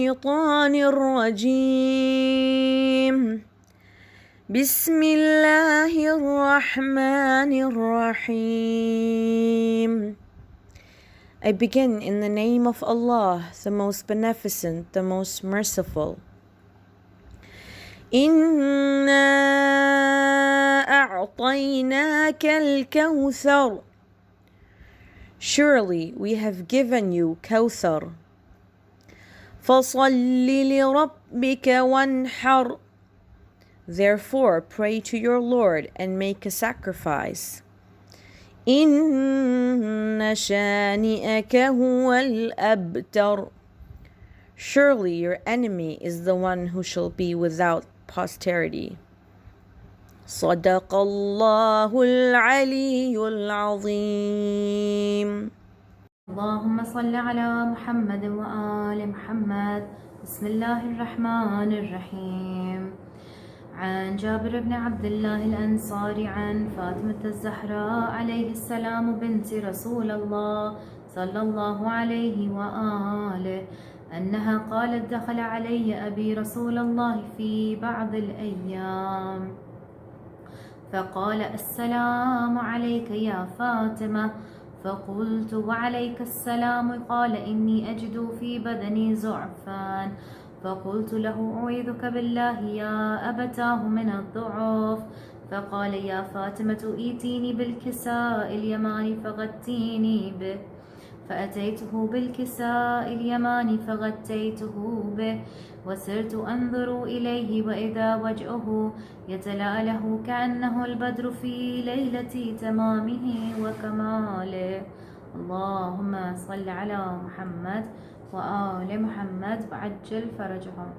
الشيطان الرجيم. بسم الله الرحمن الرحيم. I begin in the name of Allah, the most beneficent, the most merciful. إِنَّا أَعْطَيْنَاكَ الْكَوْثَرَ. Surely we have given you Kawthar. فَصَلِّ لِرَبِّكَ وَانْحَرْ. Therefore pray to your Lord and make a sacrifice. إِنَّ شَانِئَكَ هُوَ الْأَبْتَرُ. Surely your enemy is the one who shall be without posterity. صدق الله العلي العظيم. اللهم صل على محمد وآل محمد. بسم الله الرحمن الرحيم. عن جابر بن عبد الله الأنصاري عن فاطمة الزهراء عليه السلام بنت رسول الله صلى الله عليه وآله أنها قالت: دخل علي أبي رسول الله في بعض الأيام فقال: السلام عليك يا فاطمة. فقلت: وعليك السلام. قال: إني أجد في بدني زعفان. فقلت له: أعيذك بالله يا أبتاه من الضعف. فقال: يا فاطمة ائتيني بالكساء اليماني فغطيني به. فأتيته بالكساء اليماني فغطيته به، وسرت أنظر إليه وإذا وجهه يتلأله كأنه البدر في ليلة تمامه وكماله. اللهم صل على محمد وآل محمد وعجل فرجهم.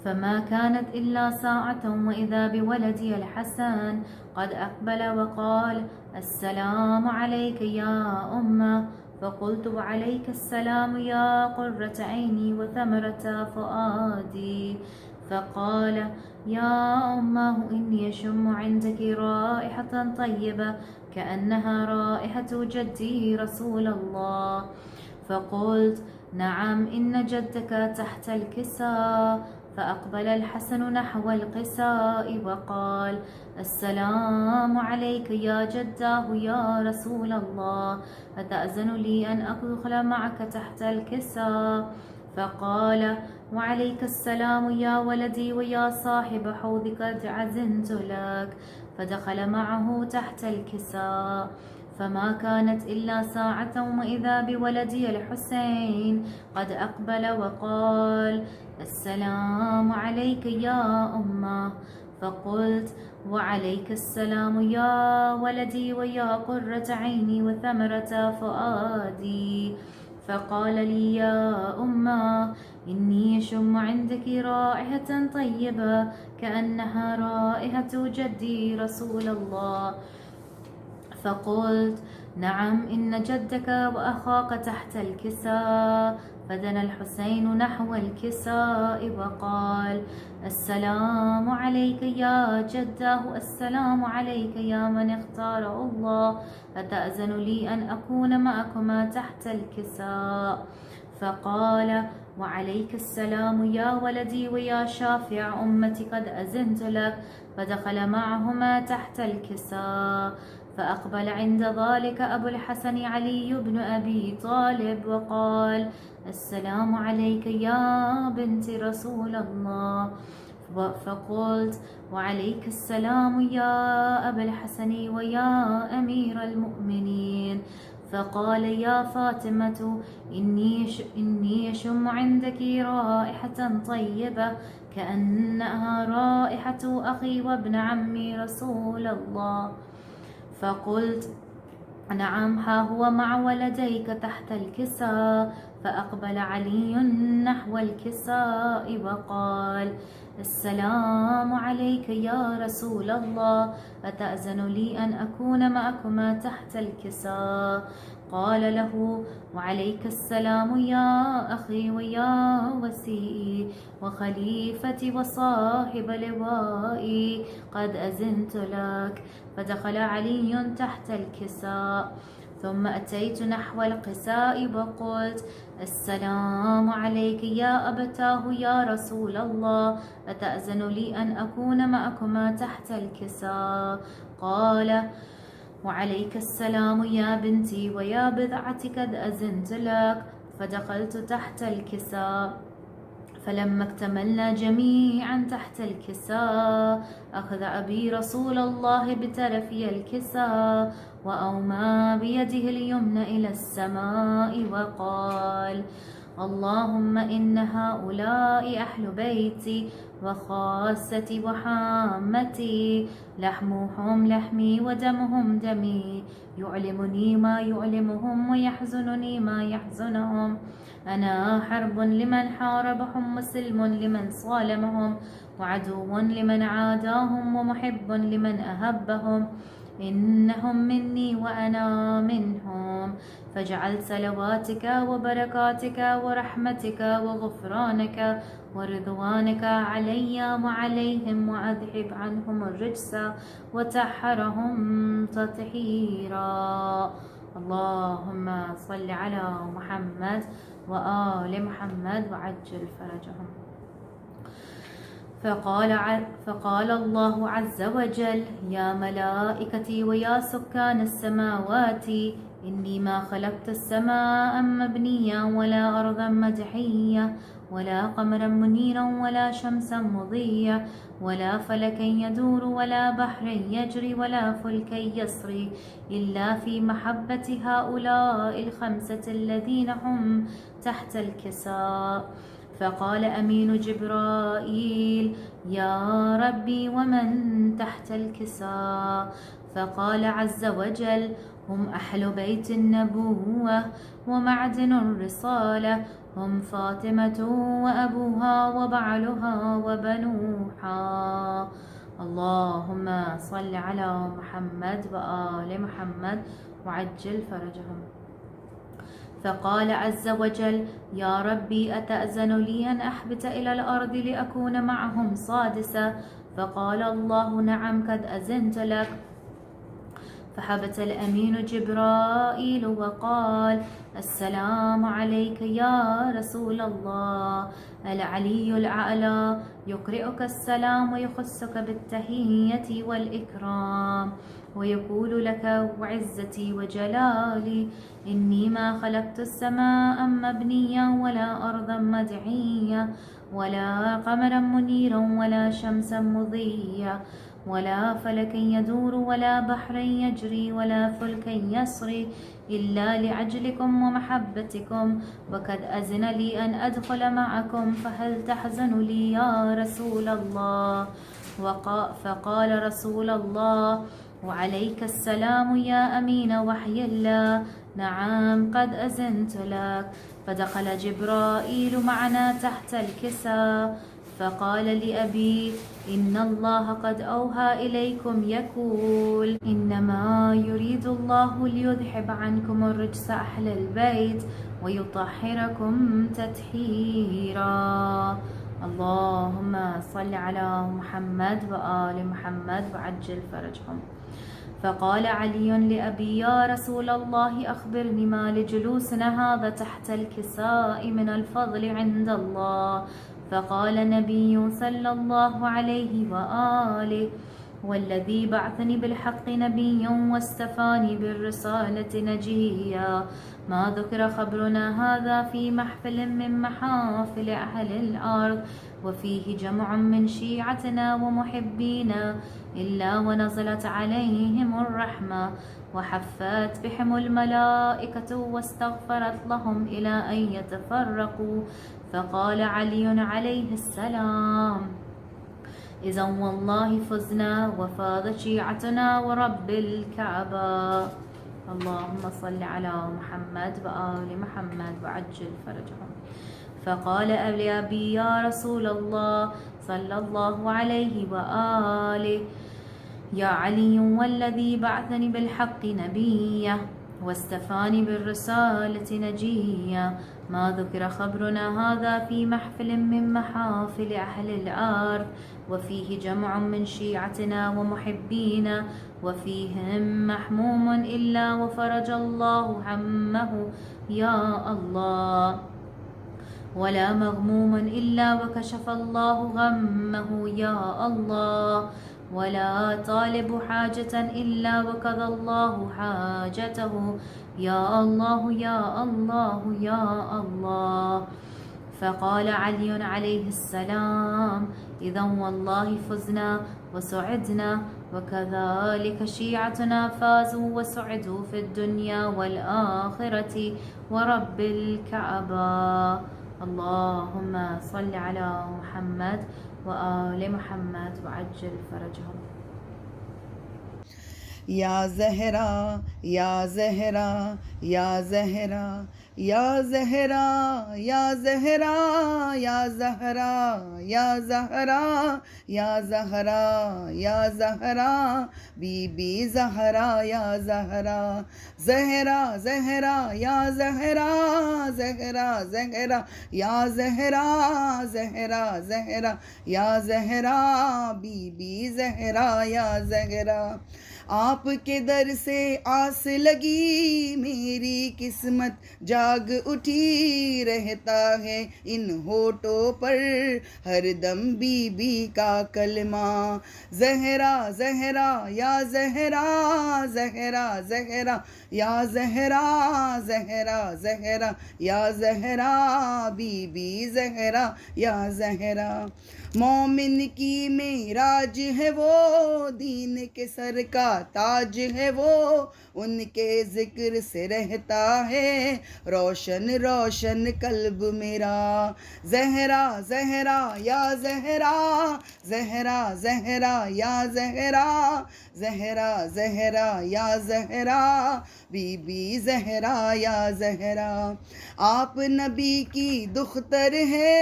فما كانت إلا ساعة وإذا بولدي الحسن قد أقبل وقال: السلام عليك يا أمة. فقلت: وعليك السلام يا قرة عيني وثمرة فؤادي. فقال: يا أمه إني أشم عندك رائحة طيبة كأنها رائحة جدي رسول الله. فقلت: نعم، إن جدك تحت الكساء. فأقبل الحسن نحو القساء وقال: السلام عليك يا جداه يا رسول الله، أتأذن لي أن أدخل معك تحت الكساء؟ فقال: وعليك السلام يا ولدي ويا صاحب حوضك، قد عزمت لك. فدخل معه تحت الكساء. فما كانت إلا ساعة وإذا بولدي الحسين قد أقبل وقال: السلام عليك يا أمه. فقلت: وعليك السلام يا ولدي ويا قرة عيني وثمرة فؤادي. فقال لي: يا أمه إني أشم عندك رائحة طيبة كأنها رائحة جدي رسول الله. فقلت: نعم، إن جدك وأخاك تحت الكساء. فدنا الحسين نحو الكساء وقال: السلام عليك يا جداه، السلام عليك يا من اختاره الله، أتأذن لي أن أكون معكما تحت الكساء؟ فقال: وعليك السلام يا ولدي ويا شافع أمتي، قد أذنت لك. فدخل معهما تحت الكساء. فأقبل عند ذلك أبو الحسن علي بن أبي طالب وقال: السلام عليك يا بنت رسول الله. فقلت: وعليك السلام يا أبا الحسن ويا أمير المؤمنين. فقال: يا فاطمة إني أشم عندك رائحة طيبة كأنها رائحة أخي وابن عمي رسول الله. فقلت: نعم، ها هو مع ولديك تحت الكساء. فأقبل علي نحو الكساء وقال: السلام عليك يا رسول الله، أتأذن لي أن أكون معكما تحت الكساء؟ قال له: وعليك السلام يا أخي ويا وسيئي وخليفتي وصاحب لوائي، قد أذنت لك. فدخل علي تحت الكساء. ثم أتيت نحو القساء وقلت: السلام عليك يا أبتاه يا رسول الله، أتأذن لي أن أكون معكما تحت الكساء؟ قال: وعليك السلام يا بنتي ويا بضعتي، قد أذنت لك. فدخلت تحت الكساء، فلما اكتملنا جميعا تحت الكساء أخذ أبي رسول الله بترفي الكساء وأومى بيده اليمنى إلى السماء وقال: اللهم إن هؤلاء أهل بيتي وخاصتي وحامتي، لحمهم لحمي ودمهم دمي، يعلمني ما يعلمهم ويحزنني ما يحزنهم. أنا حرب لمن حاربهم وسلم لمن صالمهم وعدو لمن عاداهم ومحب لمن أهبهم. إنهم مني وأنا منهم، فاجعل صلواتك وبركاتك ورحمتك وغفرانك ورضوانك علي وعليهم، وأذهب عنهم الرجس وطهرهم تطهيرا. اللهم صل على محمد وآل محمد وعجل فرجهم. فقال الله عز وجل: يا ملائكتي ويا سكان السماوات، إني ما خلقت السماء مبنيا ولا أرضا مدحيا ولا قمرا منيرا ولا شمسا مضيا ولا فلكا يدور ولا بحر يجري ولا فلكا يسري إلا في محبة هؤلاء الخمسة الذين هم تحت الكساء. فقال أمين جبرائيل: يا ربي ومن تحت الكساء؟ فقال عز وجل: هم أهل بيت النبوة ومعدن الرسالة، هم فاطمة وأبوها وبعلها وبنوها. اللهم صل على محمد وآل محمد وعجل فرجهم. فقال عز وجل: يا ربي أتأذن لي أن أحبت إلى الأرض لأكون معهم سادسا؟ فقال الله: نعم، قد أذنت لك. فحبت الأمين جبرائيل وقال: السلام عليك يا رسول الله، العلي الأعلى يقرئك السلام ويخصك بالتحية والإكرام ويقول لك: وعزتي وجلالي إني ما خلقت السماء مبنيا ولا أرضا مدعيا ولا قمرا منيرا ولا شمسا مضيا ولا فلكا يدور ولا بحرا يجري ولا فلكا يسري إلا لعجلكم ومحبتكم، وقد أذن لي أن أدخل معكم، فهل تحزن لي يا رسول الله؟ فقال رسول الله: وعليك السلام يا أمين وحي الله، نعم، قد أذنت لك. فدخل جبرائيل معنا تحت الكساء، فقال لأبي: إن الله قد أوحى إليكم يقول: إنما يريد الله ليذهب عنكم الرجس أهل البيت ويطهركم تطهيرا. اللهم صل على محمد وآل محمد وعجل فرجهم. فقال علي لأبي: يا رسول الله، أخبرني ما لجلوسنا هذا تحت الكساء من الفضل عند الله. فقال النبي صلى الله عليه وآله: والذي بعثني بالحق نبيا واستفاني بالرسالة نجيا، ما ذكر خبرنا هذا في محفل من محافل أهل الأرض وفيه جمع من شيعتنا ومحبينا إلا ونزلت عليهم الرحمة وحفت بهم الملائكة واستغفرت لهم إلى أن يتفرقوا. فقال علي عليه السلام: إذا والله فزنا وفاض شيعتنا ورب الكعبة. اللهم صل على محمد وآل محمد وعجل فرجهم. فقال أبي: يا رسول الله صلى الله عليه وآله: يا علي، والذي بعثني بالحق نبيا واستفاني بالرسالة نجيا. ما ذكر خبرنا هذا في محفل من محافل أهل الأرض، وفيه جمع من شيعتنا ومحبينا، وفيهم محموم إلا وفرج الله همه يا الله، ولا مغموم إلا وكشف الله غمه يا الله، ولا طالب حاجة إلا وقضى الله حاجته يا الله يا الله يا الله. فقال علي عليه السلام: إذا والله فزنا وسعدنا، وكذلك شيعتنا فازوا وسعدوا في الدنيا والآخرة ورب الكعبة. اللهم صل على محمد وآل محمد وعجل فرجهم. یا زہرا یا زہرا یا زہرا یا زہرا یا زہرا یا زہرا یا زہرا یا زہرا یا زہرا بی بی زہرا یا زہرا زہرا زہرا یا زہرا زہرا زہرا یا زہرا زہرا زہرا یا زہرا بی بی زہرا یا زہرا. آپ کے در سے آس لگی میری قسمت جاگ اٹھی، رہتا ہے ان ہونٹوں پر ہر دم بی بی کا کلمہ. زہرا زہرا یا زہرا زہرا زہرا یا زہرا زہرا زہرا یا زہرا بی بی زہرا یا زہرا. مومن کی معراج ہے وہ، دین کے سر کا تاج ہے وہ، ان کے ذکر سے رہتا ہے روشن روشن قلب میرا. زہرا زہرا یا زہرا زہرا زہرا یا زہرا زہرا زہرا یا زہرا بی بی زہرا یا زہرا. آپ نبی کی دختر ہے،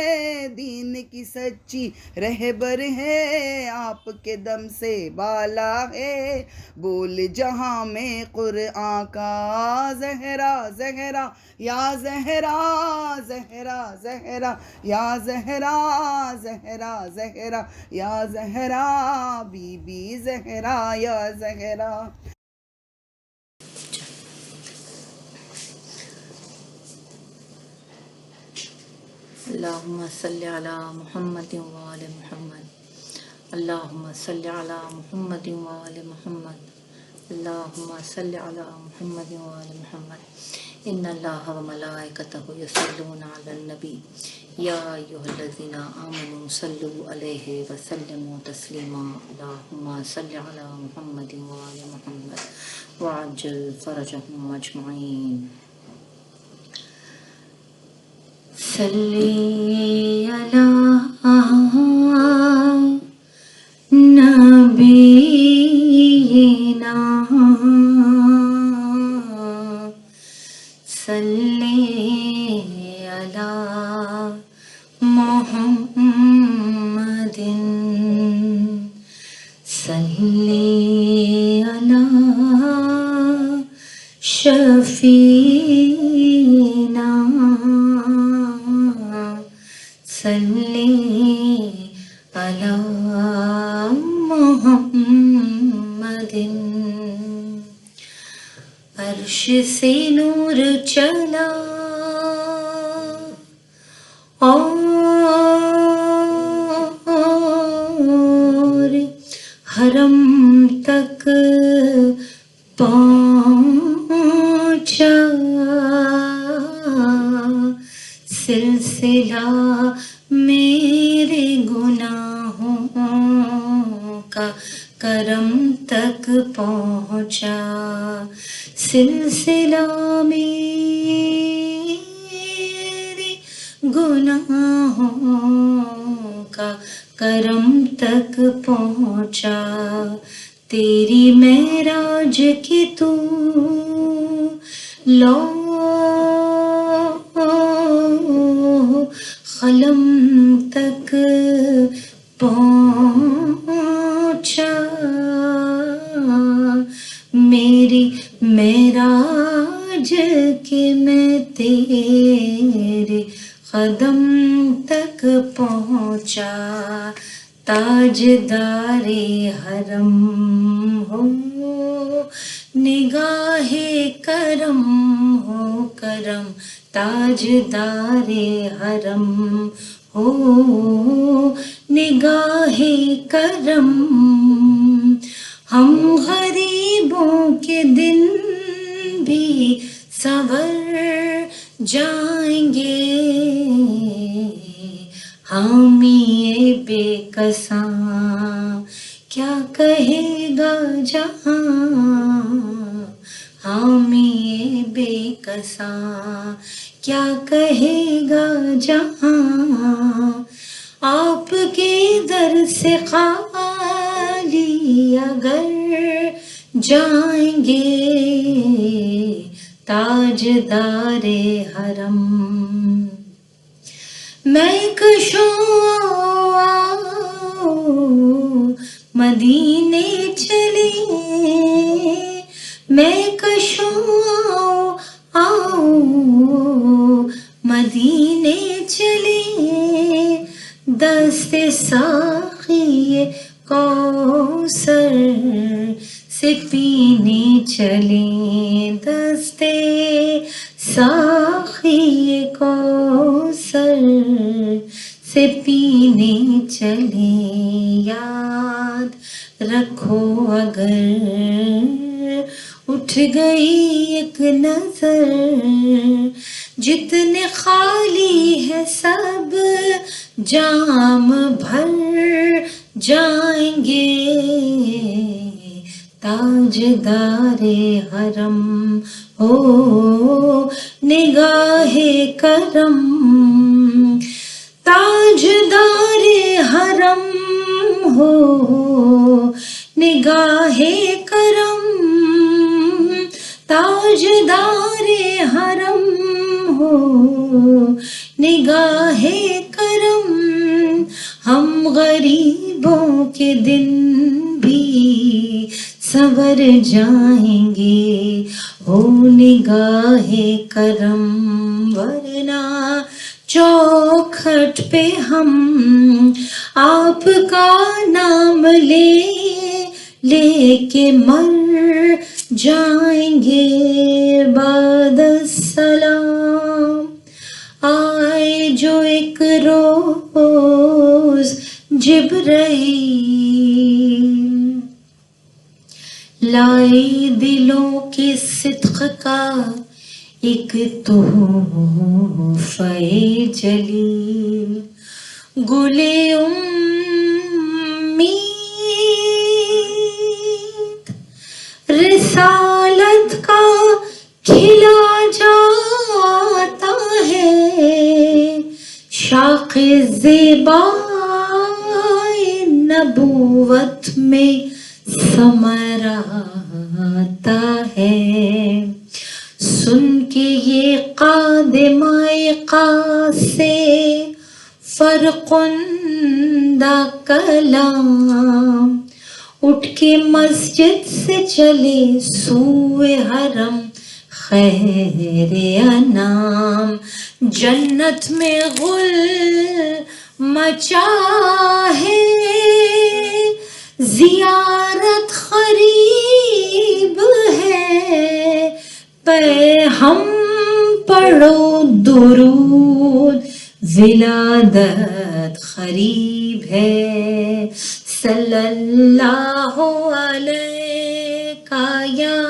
دین کی سچی رہبر ہے، آپ کے دم سے بالا ہے بول جہاں میں قرآن کا. زہرا زہرا یا زہرا زہرا زہرا یا زہرا زہرا زہرا یا زہرا بی بی زہرا یا زہرا. اللہم صلی علی محمد وآل محمد. اللہم صلی علی محمد وآل محمد. اللہم صلی علی محمد وآل محمد. ان اللہ وملائکتہ یصلون علی النبی یا ایھا الذین آمنوا صلوا علیہ وسلموا تسلیما. اللہم صلی علی محمد وآل محمد وعجل فرجہم اجمعین. صلی علی نبینا صلی علی محمد صلی علی شفیعنا صلی علی محمد. عرش سے نور چلا اور حرم تک پہنچا، سلسلہ میرے گناہوں کا کرم تک پہنچا، سلسلہ میرے گناہوں کا کرم تک پہنچا. تیری معراج کی تو قلم تک پہنچا، میری معراج تیرے قدم تک پہنچا، تاجدار حرم ہو نگاہ کرم ہو کرم، تاجدار حرم ہو نگاہ کرم، ہم غریبوں کے دن بھی سنور جائیں گے، حامی بے کساں کیا کہے گا جہاں، حامی بے کساں کیا کہے گا جہاں، آپ کے در سے خالی اگر جائیں گے، تاجدار حرم، میں کشوں آؤ مدینے چلے، میں کشوں آؤ مدینے چلے، دست ساقی کوثر سے پینے چلیں، دست ساقی کوثر سے پینے چلیں، یاد رکھو اگر اٹھ گئی ایک نظر، جتنے خالی ہے سب جام بھر جائیں گے، تاجدار حرم ہو نگاہ کرم، تاجدار حرم ہو نگاہ کرم، تاجدار حرم ہو نگاہ کرم، ہم غریبوں کے دن بھی سنور جائیں گے، ہو نگاہ کرم، ورنہ چوکھٹ پہ ہم آپ کا نام لے لے کے مر جائیں گے، بعد السلام آئے جو ایک روز جبرائیل، لائے دلوں کے صدق کا ایک تحفہ جلیل، گلے امید رسالت کا کھلا جاتا ہے، شاخ زیبائے نبوت میں ثمر آتا ہے، سن کے یہ قادمۂ قاص سے فرخندہ کلام، اٹھ کے مسجد سے چلے سوئے حرم خیر انام، جنت میں غل مچا ہے، زیارت قریب ہے، پہ ہم پڑھو درود، ولادت قریب ہے، صلی اللہ علیہ یا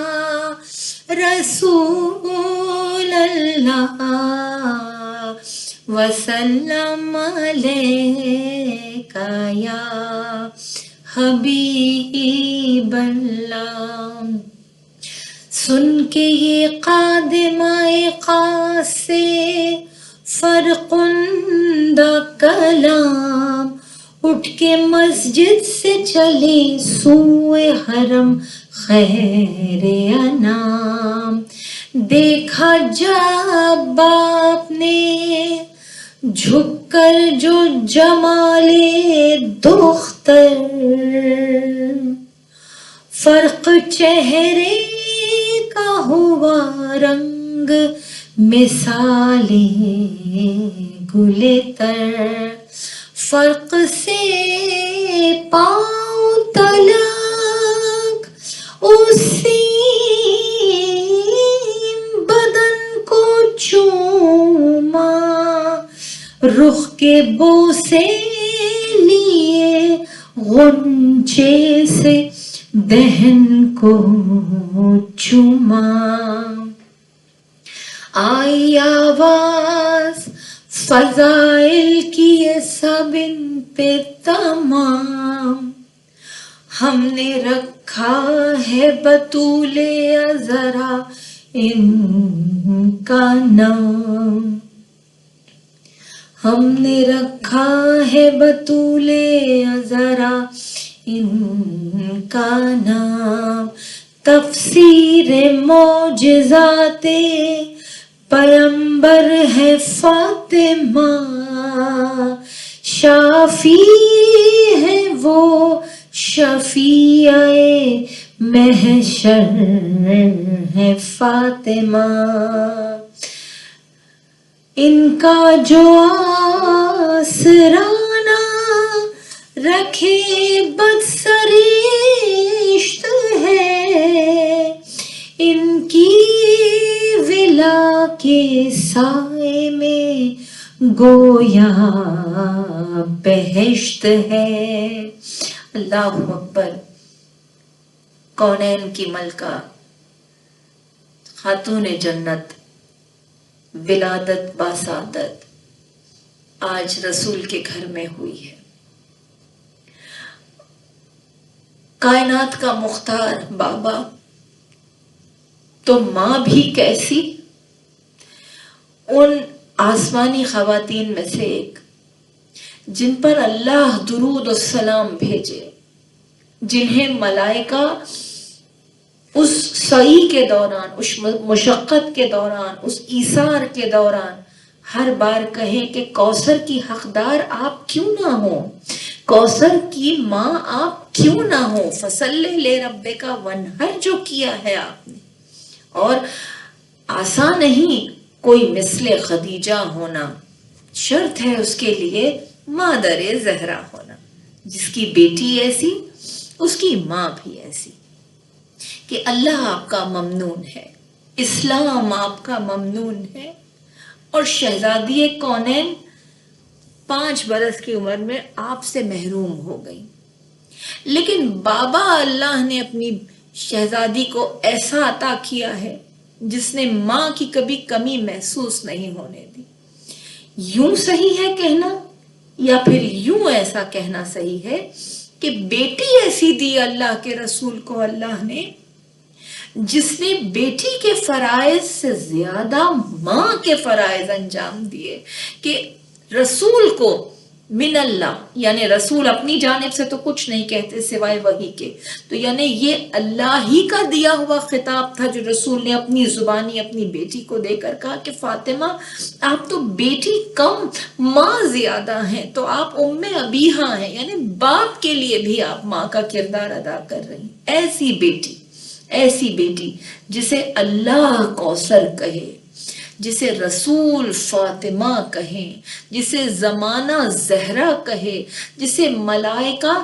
رسول اللہ وسلم علیک یا حبیب اللہ، سن کے یہ قادمۂ قاص سے فرخندہ کلام، اٹھ کے مسجد سے چلے سوئے حرم خیر انام، دیکھا جب باپ نے جھک کر جو جمال دختر، فرق چہرے کا ہوا رنگ مثالیں گل تر، فرق سے پاؤں تلک اسی بدن کو چوما، رخ کے بوسے لیے غنچے سے دہن کو چوما، آئی آواز فضائل کی یہ سب ان پہ تمام، ہم نے رکھا ہے بطول ذرا ان کا نام، ہم نے رکھا ہے بطول ذرا ان کا نام، تفسیر معجزات پیمبر ہے فاطمہ، شافی ہے وہ شفیع محشر ہے فاطمہ، ان کا جو آسرانہ رکھے بدسریشت ہے، ان کی ولا کے سائے میں گویا بہشت ہے۔ اللہ اکبر۔ کونین کی ملکہ، خاتون جنت، ولادت باسعادت آج رسول کے گھر میں ہوئی ہے۔ کائنات کا مختار بابا، تو ماں بھی کیسی، ان آسمانی خواتین میں سے ایک جن پر اللہ درود و سلام بھیجے، جنہیں ملائکہ اس سعی کے دوران، اس مشقت کے دوران، اس ایثار کے دوران ہر بار کہیں کہ کوثر کی حقدار آپ کیوں نہ ہو، کوثر کی ماں آپ کیوں نہ ہو، فصلی لربک وانحر جو کیا ہے آپ نے، اور آسان نہیں کوئی مثل خدیجہ ہونا، شرط ہے اس کے لیے مادر زہرا ہونا، جس کی بیٹی ایسی اس کی ماں بھی ایسی، کہ اللہ آپ کا ممنون ہے، اسلام آپ کا ممنون ہے، اور شہزادی کونین 5 برس کی عمر میں آپ سے محروم ہو گئی، لیکن بابا اللہ نے اپنی شہزادی کو ایسا عطا کیا ہے جس نے ماں کی کبھی کمی محسوس نہیں ہونے دی۔ یوں صحیح ہے کہنا، یا پھر یوں ایسا کہنا صحیح ہے کہ بیٹی ایسی دی اللہ کے رسول کو اللہ نے، جس نے بیٹی کے فرائض سے زیادہ ماں کے فرائض انجام دیے، کہ رسول کو من اللہ، یعنی رسول اپنی جانب سے تو کچھ نہیں کہتے سوائے وحی کے، تو یعنی یہ اللہ ہی کا دیا ہوا خطاب تھا جو رسول نے اپنی زبانی اپنی بیٹی کو دے کر کہا کہ فاطمہ آپ تو بیٹی کم ماں زیادہ ہیں، تو آپ ام ابیہا ہیں، یعنی باپ کے لیے بھی آپ ماں کا کردار ادا کر رہی ہیں۔ ایسی بیٹی جسے اللہ کوثر کہے، جسے رسول فاطمہ کہیں، جسے زمانہ زہرا کہے، جسے ملائکہ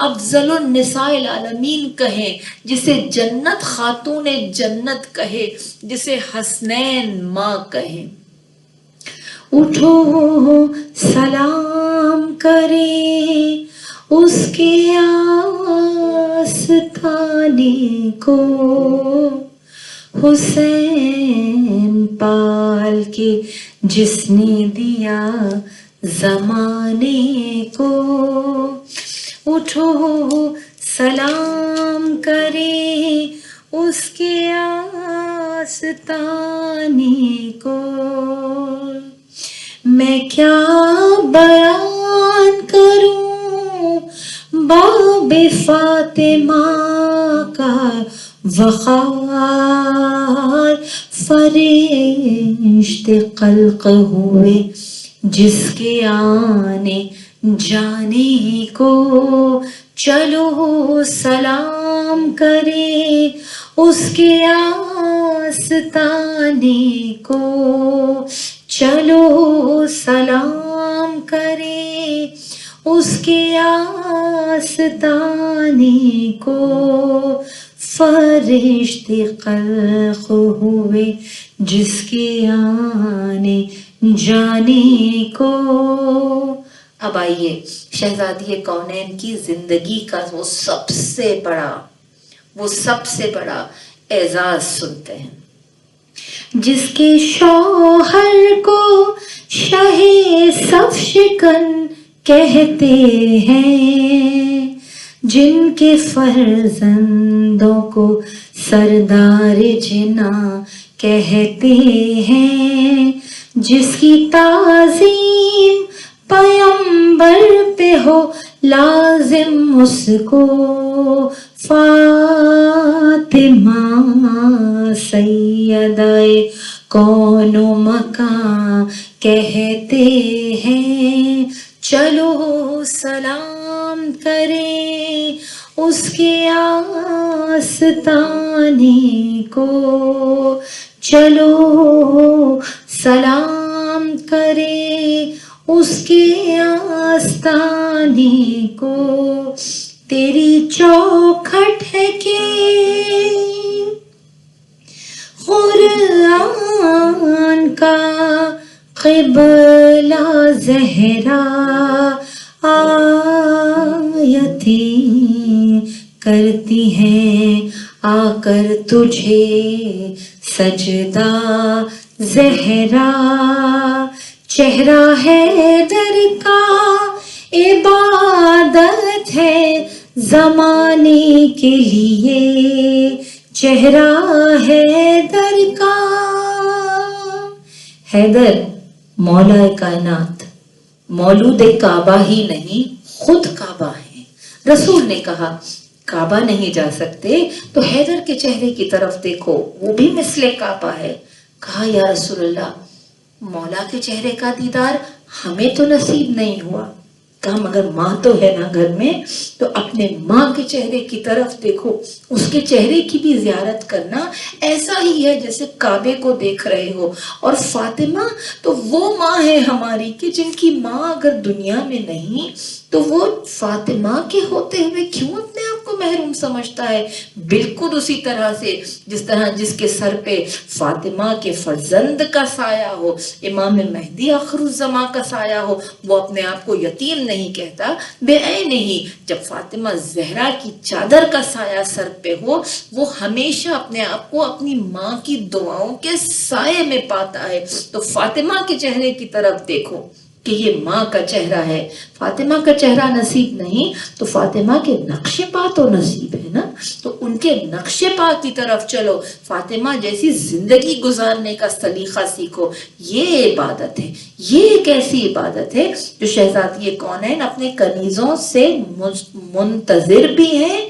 افضل النساء العالمین کہیں، جسے جنت خاتون جنت کہے، جسے حسنین ماں کہیں۔ اٹھو سلام کرے اس کے آستانے کو، حسین پال کے جس نے دیا زمانے کو، اٹھو سلام کرے اس کے آستانے کو۔ میں کیا بیان کروں باب فاطمہ کا وقار، فرشتے خلق ہوئے جس کے آنے جانے کو چلو سلام کرے اس کے آستانے کو، چلو سلام کرے اس کے آستانے کو، فرشتے خلق ہوئے جس کے آنے جانے کو۔ اب آئیے شہزادی کونین کی زندگی کا وہ سب سے بڑا اعزاز سنتے ہیں۔ جس کے شوہر کو شاہ صف شکن کہتے ہیں، جن کے فرزندوں کو سردار جنا کہتے ہیں، جس کی تعظیم پیمبر پہ ہو لازم اس کو، فاطمہ سیدہ کون و مکان کہتے ہیں، چلو سلام کرے اس کے آستانے کو، چلو سلام کرے اس کے آستانے کو۔ تیری چوکھٹ ہے کہ قرآن کا قبلہ زہرا، آیتیں کرتی ہیں آ کر تجھے سجدہ زہرا، چہرہ حیدر کا عبادت ہے زمانے کے لیے، چہرہ حیدر کا۔ حیدر مولا کائنات، مولود کعبہ ہی نہیں خود کعبہ ہے۔ رسول نے کہا کعبہ نہیں جا سکتے تو حیدر کے چہرے کی طرف دیکھو، وہ بھی مثل کعبہ ہے۔ کہا یا رسول اللہ، مولا کے چہرے کا دیدار ہمیں تو نصیب نہیں ہوا۔ کہا مگر ماں تو ہے نا گھر میں، تو اپنے ماں کے چہرے کی طرف دیکھو، اس کے چہرے کی بھی زیارت کرنا ایسا ہی ہے جیسے کعبے کو دیکھ رہے ہو۔ اور فاطمہ تو وہ ماں ہے ہماری کہ جن کی ماں اگر دنیا میں نہیں تو وہ فاطمہ کے ہوتے ہوئے کیوں اپنے آپ کو محروم سمجھتا ہے؟ بالکل اسی طرح سے جس کے سر پہ فاطمہ کے فرزند کا سایہ ہو، امام مہدی آخر الزماں کا سایہ ہو، وہ اپنے آپ کو یتیم نہیں کہتا، بے عین نہیں۔ جب فاطمہ زہرا کی چادر کا سایہ سر پہ ہو، وہ ہمیشہ اپنے آپ کو اپنی ماں کی دعاؤں کے سائے میں پاتا ہے۔ تو فاطمہ کے چہرے کی طرف دیکھو کہ یہ ماں کا چہرہ ہے۔ فاطمہ کا چہرہ نصیب نہیں تو فاطمہ کے نقش پا تو نصیب ہے نا، تو ان کے نقش پا کی طرف چلو، فاطمہ جیسی زندگی گزارنے کا سلیقہ سیکھو۔ یہ عبادت ہے، یہ ایک ایسی عبادت ہے جو شہزادی کونین اپنے کنیزوں سے منتظر بھی ہیں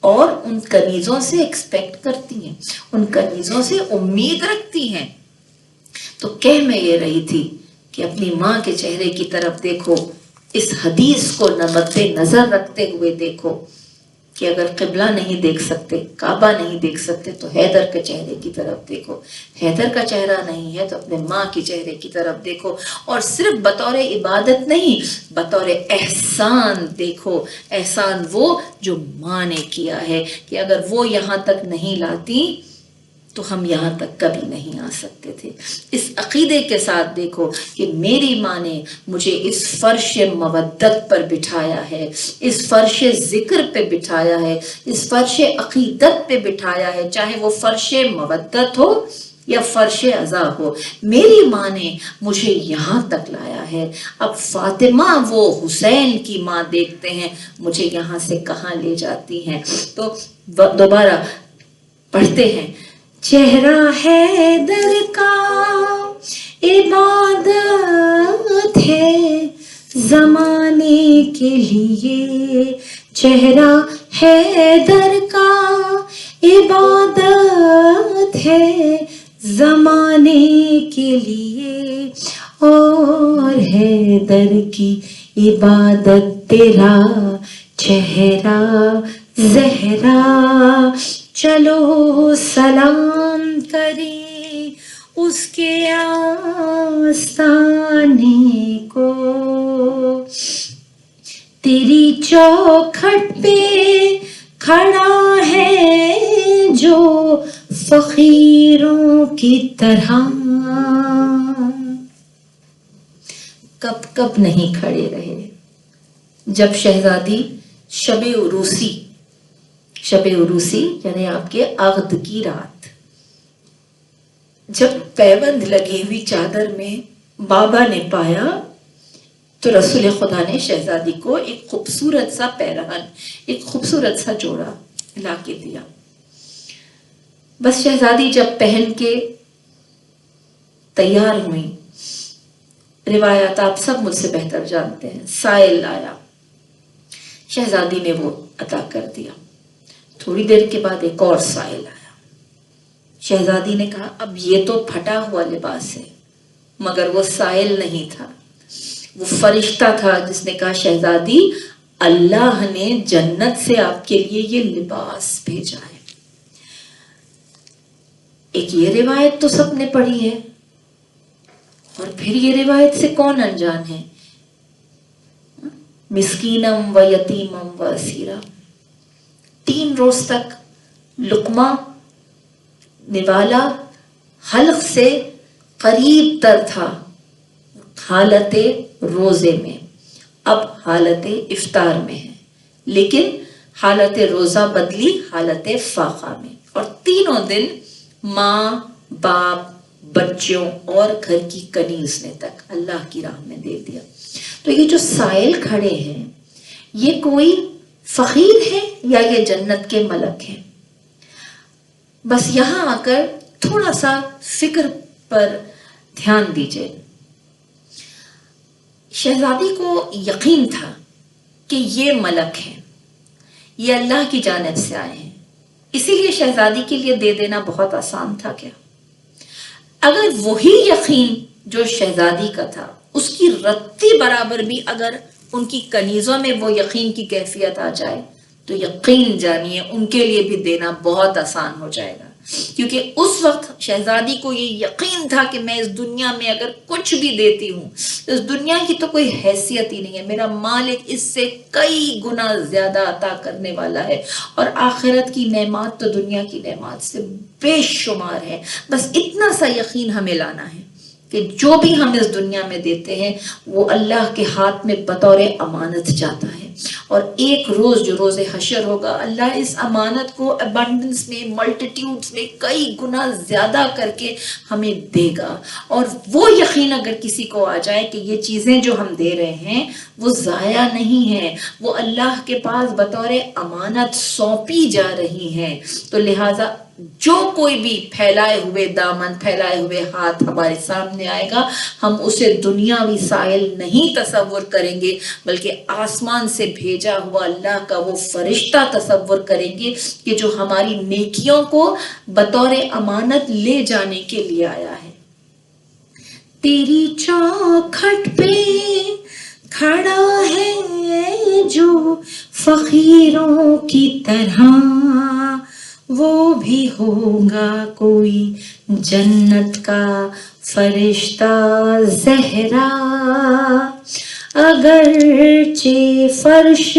اور ان کنیزوں سے ایکسپیکٹ کرتی ہیں، ان کنیزوں سے امید رکھتی ہیں۔ تو کہہ میں یہ رہی تھی کہ اپنی ماں کے چہرے کی طرف دیکھو، اس حدیث کو مد نظر رکھتے ہوئے دیکھو کہ اگر قبلہ نہیں دیکھ سکتے، کعبہ نہیں دیکھ سکتے تو حیدر کے چہرے کی طرف دیکھو، حیدر کا چہرہ نہیں ہے تو اپنے ماں کے چہرے کی طرف دیکھو، اور صرف بطور عبادت نہیں بطور احسان دیکھو۔ احسان وہ جو ماں نے کیا ہے کہ اگر وہ یہاں تک نہیں لاتی تو ہم یہاں تک کبھی نہیں آ سکتے تھے۔ اس عقیدے کے ساتھ دیکھو کہ میری ماں نے مجھے اس فرش مودت پر بٹھایا ہے، اس فرش ذکر پہ بٹھایا ہے، اس فرش عقیدت پہ بٹھایا ہے، چاہے وہ فرش مودت ہو یا فرش عزا ہو، میری ماں نے مجھے یہاں تک لایا ہے۔ اب فاطمہ وہ حسین کی ماں دیکھتے ہیں مجھے یہاں سے کہاں لے جاتی ہیں۔ تو دوبارہ پڑھتے ہیں، چہرہ حیدر کا عبادت ہے زمانے کے لیے، چہرہ حیدر کا عبادت ہے زمانے کے لیے، اور حیدر کی عبادت تیرا چہرہ زہرا، چلو سلام کریں اس کے آستانے کو، تیری چوکھٹ پہ کھڑا ہے جو فقیروں کی طرح، کب کب نہیں کھڑے رہے جب شہزادی شب عروسی یعنی آپ کے عقد کی رات، جب پیوند لگی ہوئی چادر میں بابا نے پایا تو رسول خدا نے شہزادی کو ایک خوبصورت سا پیرہن، ایک خوبصورت سا جوڑا لا کے دیا. بس شہزادی جب پہن کے تیار ہوئی، روایات آپ سب مجھ سے بہتر جانتے ہیں، سائل آیا، شہزادی نے وہ عطا کر دیا. تھوڑی دیر کے بعد ایک اور سائل آیا، شہزادی نے کہا اب یہ تو پھٹا ہوا لباس ہے، مگر وہ سائل نہیں تھا، وہ فرشتہ تھا جس نے کہا شہزادی اللہ نے جنت سے آپ کے لیے یہ لباس بھیجا ہے. ایک یہ روایت تو سب نے پڑھی ہے، اور پھر یہ روایت سے کون انجان ہے؟ مسکینم و یتیمم و اسیرا، 3 روز تک لقمہ نوالا حلق سے قریب تر تھا حالت روزے میں، اب حالت افطار میں ہے، لیکن حالت روزہ بدلی حالت فاقہ میں، اور تینوں دن ماں باپ بچوں اور گھر کی کنیز نے تک اللہ کی راہ میں دے دیا. تو یہ جو سائل کھڑے ہیں یہ کوئی فقیر ہے یا یہ جنت کے ملک ہیں؟ بس یہاں آ کر تھوڑا سا فکر پر دھیان دیجئے. شہزادی کو یقین تھا کہ یہ ملک ہیں، یہ اللہ کی جانب سے آئے ہیں، اسی لیے شہزادی کے لیے دے دینا بہت آسان تھا. کیا اگر وہی یقین جو شہزادی کا تھا اس کی رتی برابر بھی اگر ان کی کنیزوں میں وہ یقین کی کیفیت آ جائے تو یقین جانیے ان کے لیے بھی دینا بہت آسان ہو جائے گا، کیونکہ اس وقت شہزادی کو یہ یقین تھا کہ میں اس دنیا میں اگر کچھ بھی دیتی ہوں تو اس دنیا کی تو کوئی حیثیت ہی نہیں ہے، میرا مالک اس سے کئی گنا زیادہ عطا کرنے والا ہے، اور آخرت کی نعمات تو دنیا کی نعمات سے بے شمار ہے. بس اتنا سا یقین ہمیں لانا ہے کہ جو بھی ہم اس دنیا میں دیتے ہیں وہ اللہ کے ہاتھ میں بطور امانت جاتا ہے، اور ایک روز جو روز حشر ہوگا اللہ اس امانت کو ابنڈنس میں ملٹیٹیوڈز میں کئی گنا زیادہ کر کے ہمیں دے گا. اور وہ یقین اگر کسی کو آ جائے کہ یہ چیزیں جو ہم دے رہے ہیں وہ ضائع نہیں ہیں، وہ اللہ کے پاس بطور امانت سونپی جا رہی ہیں، تو لہٰذا جو کوئی بھی پھیلائے ہوئے دامن پھیلائے ہوئے ہاتھ ہمارے سامنے آئے گا ہم اسے دنیاوی سائل نہیں تصور کریں گے بلکہ آسمان سے بھیجا ہوا اللہ کا وہ فرشتہ تصور کریں گے کہ جو ہماری نیکیوں کو بطور امانت لے جانے کے لیے آیا ہے. تیری چوکھٹ پہ کھڑا ہے جو فقیروں کی طرح، وہ بھی ہوگا کوئی جنت کا فرشتہ زہرا، اگرچہ فرش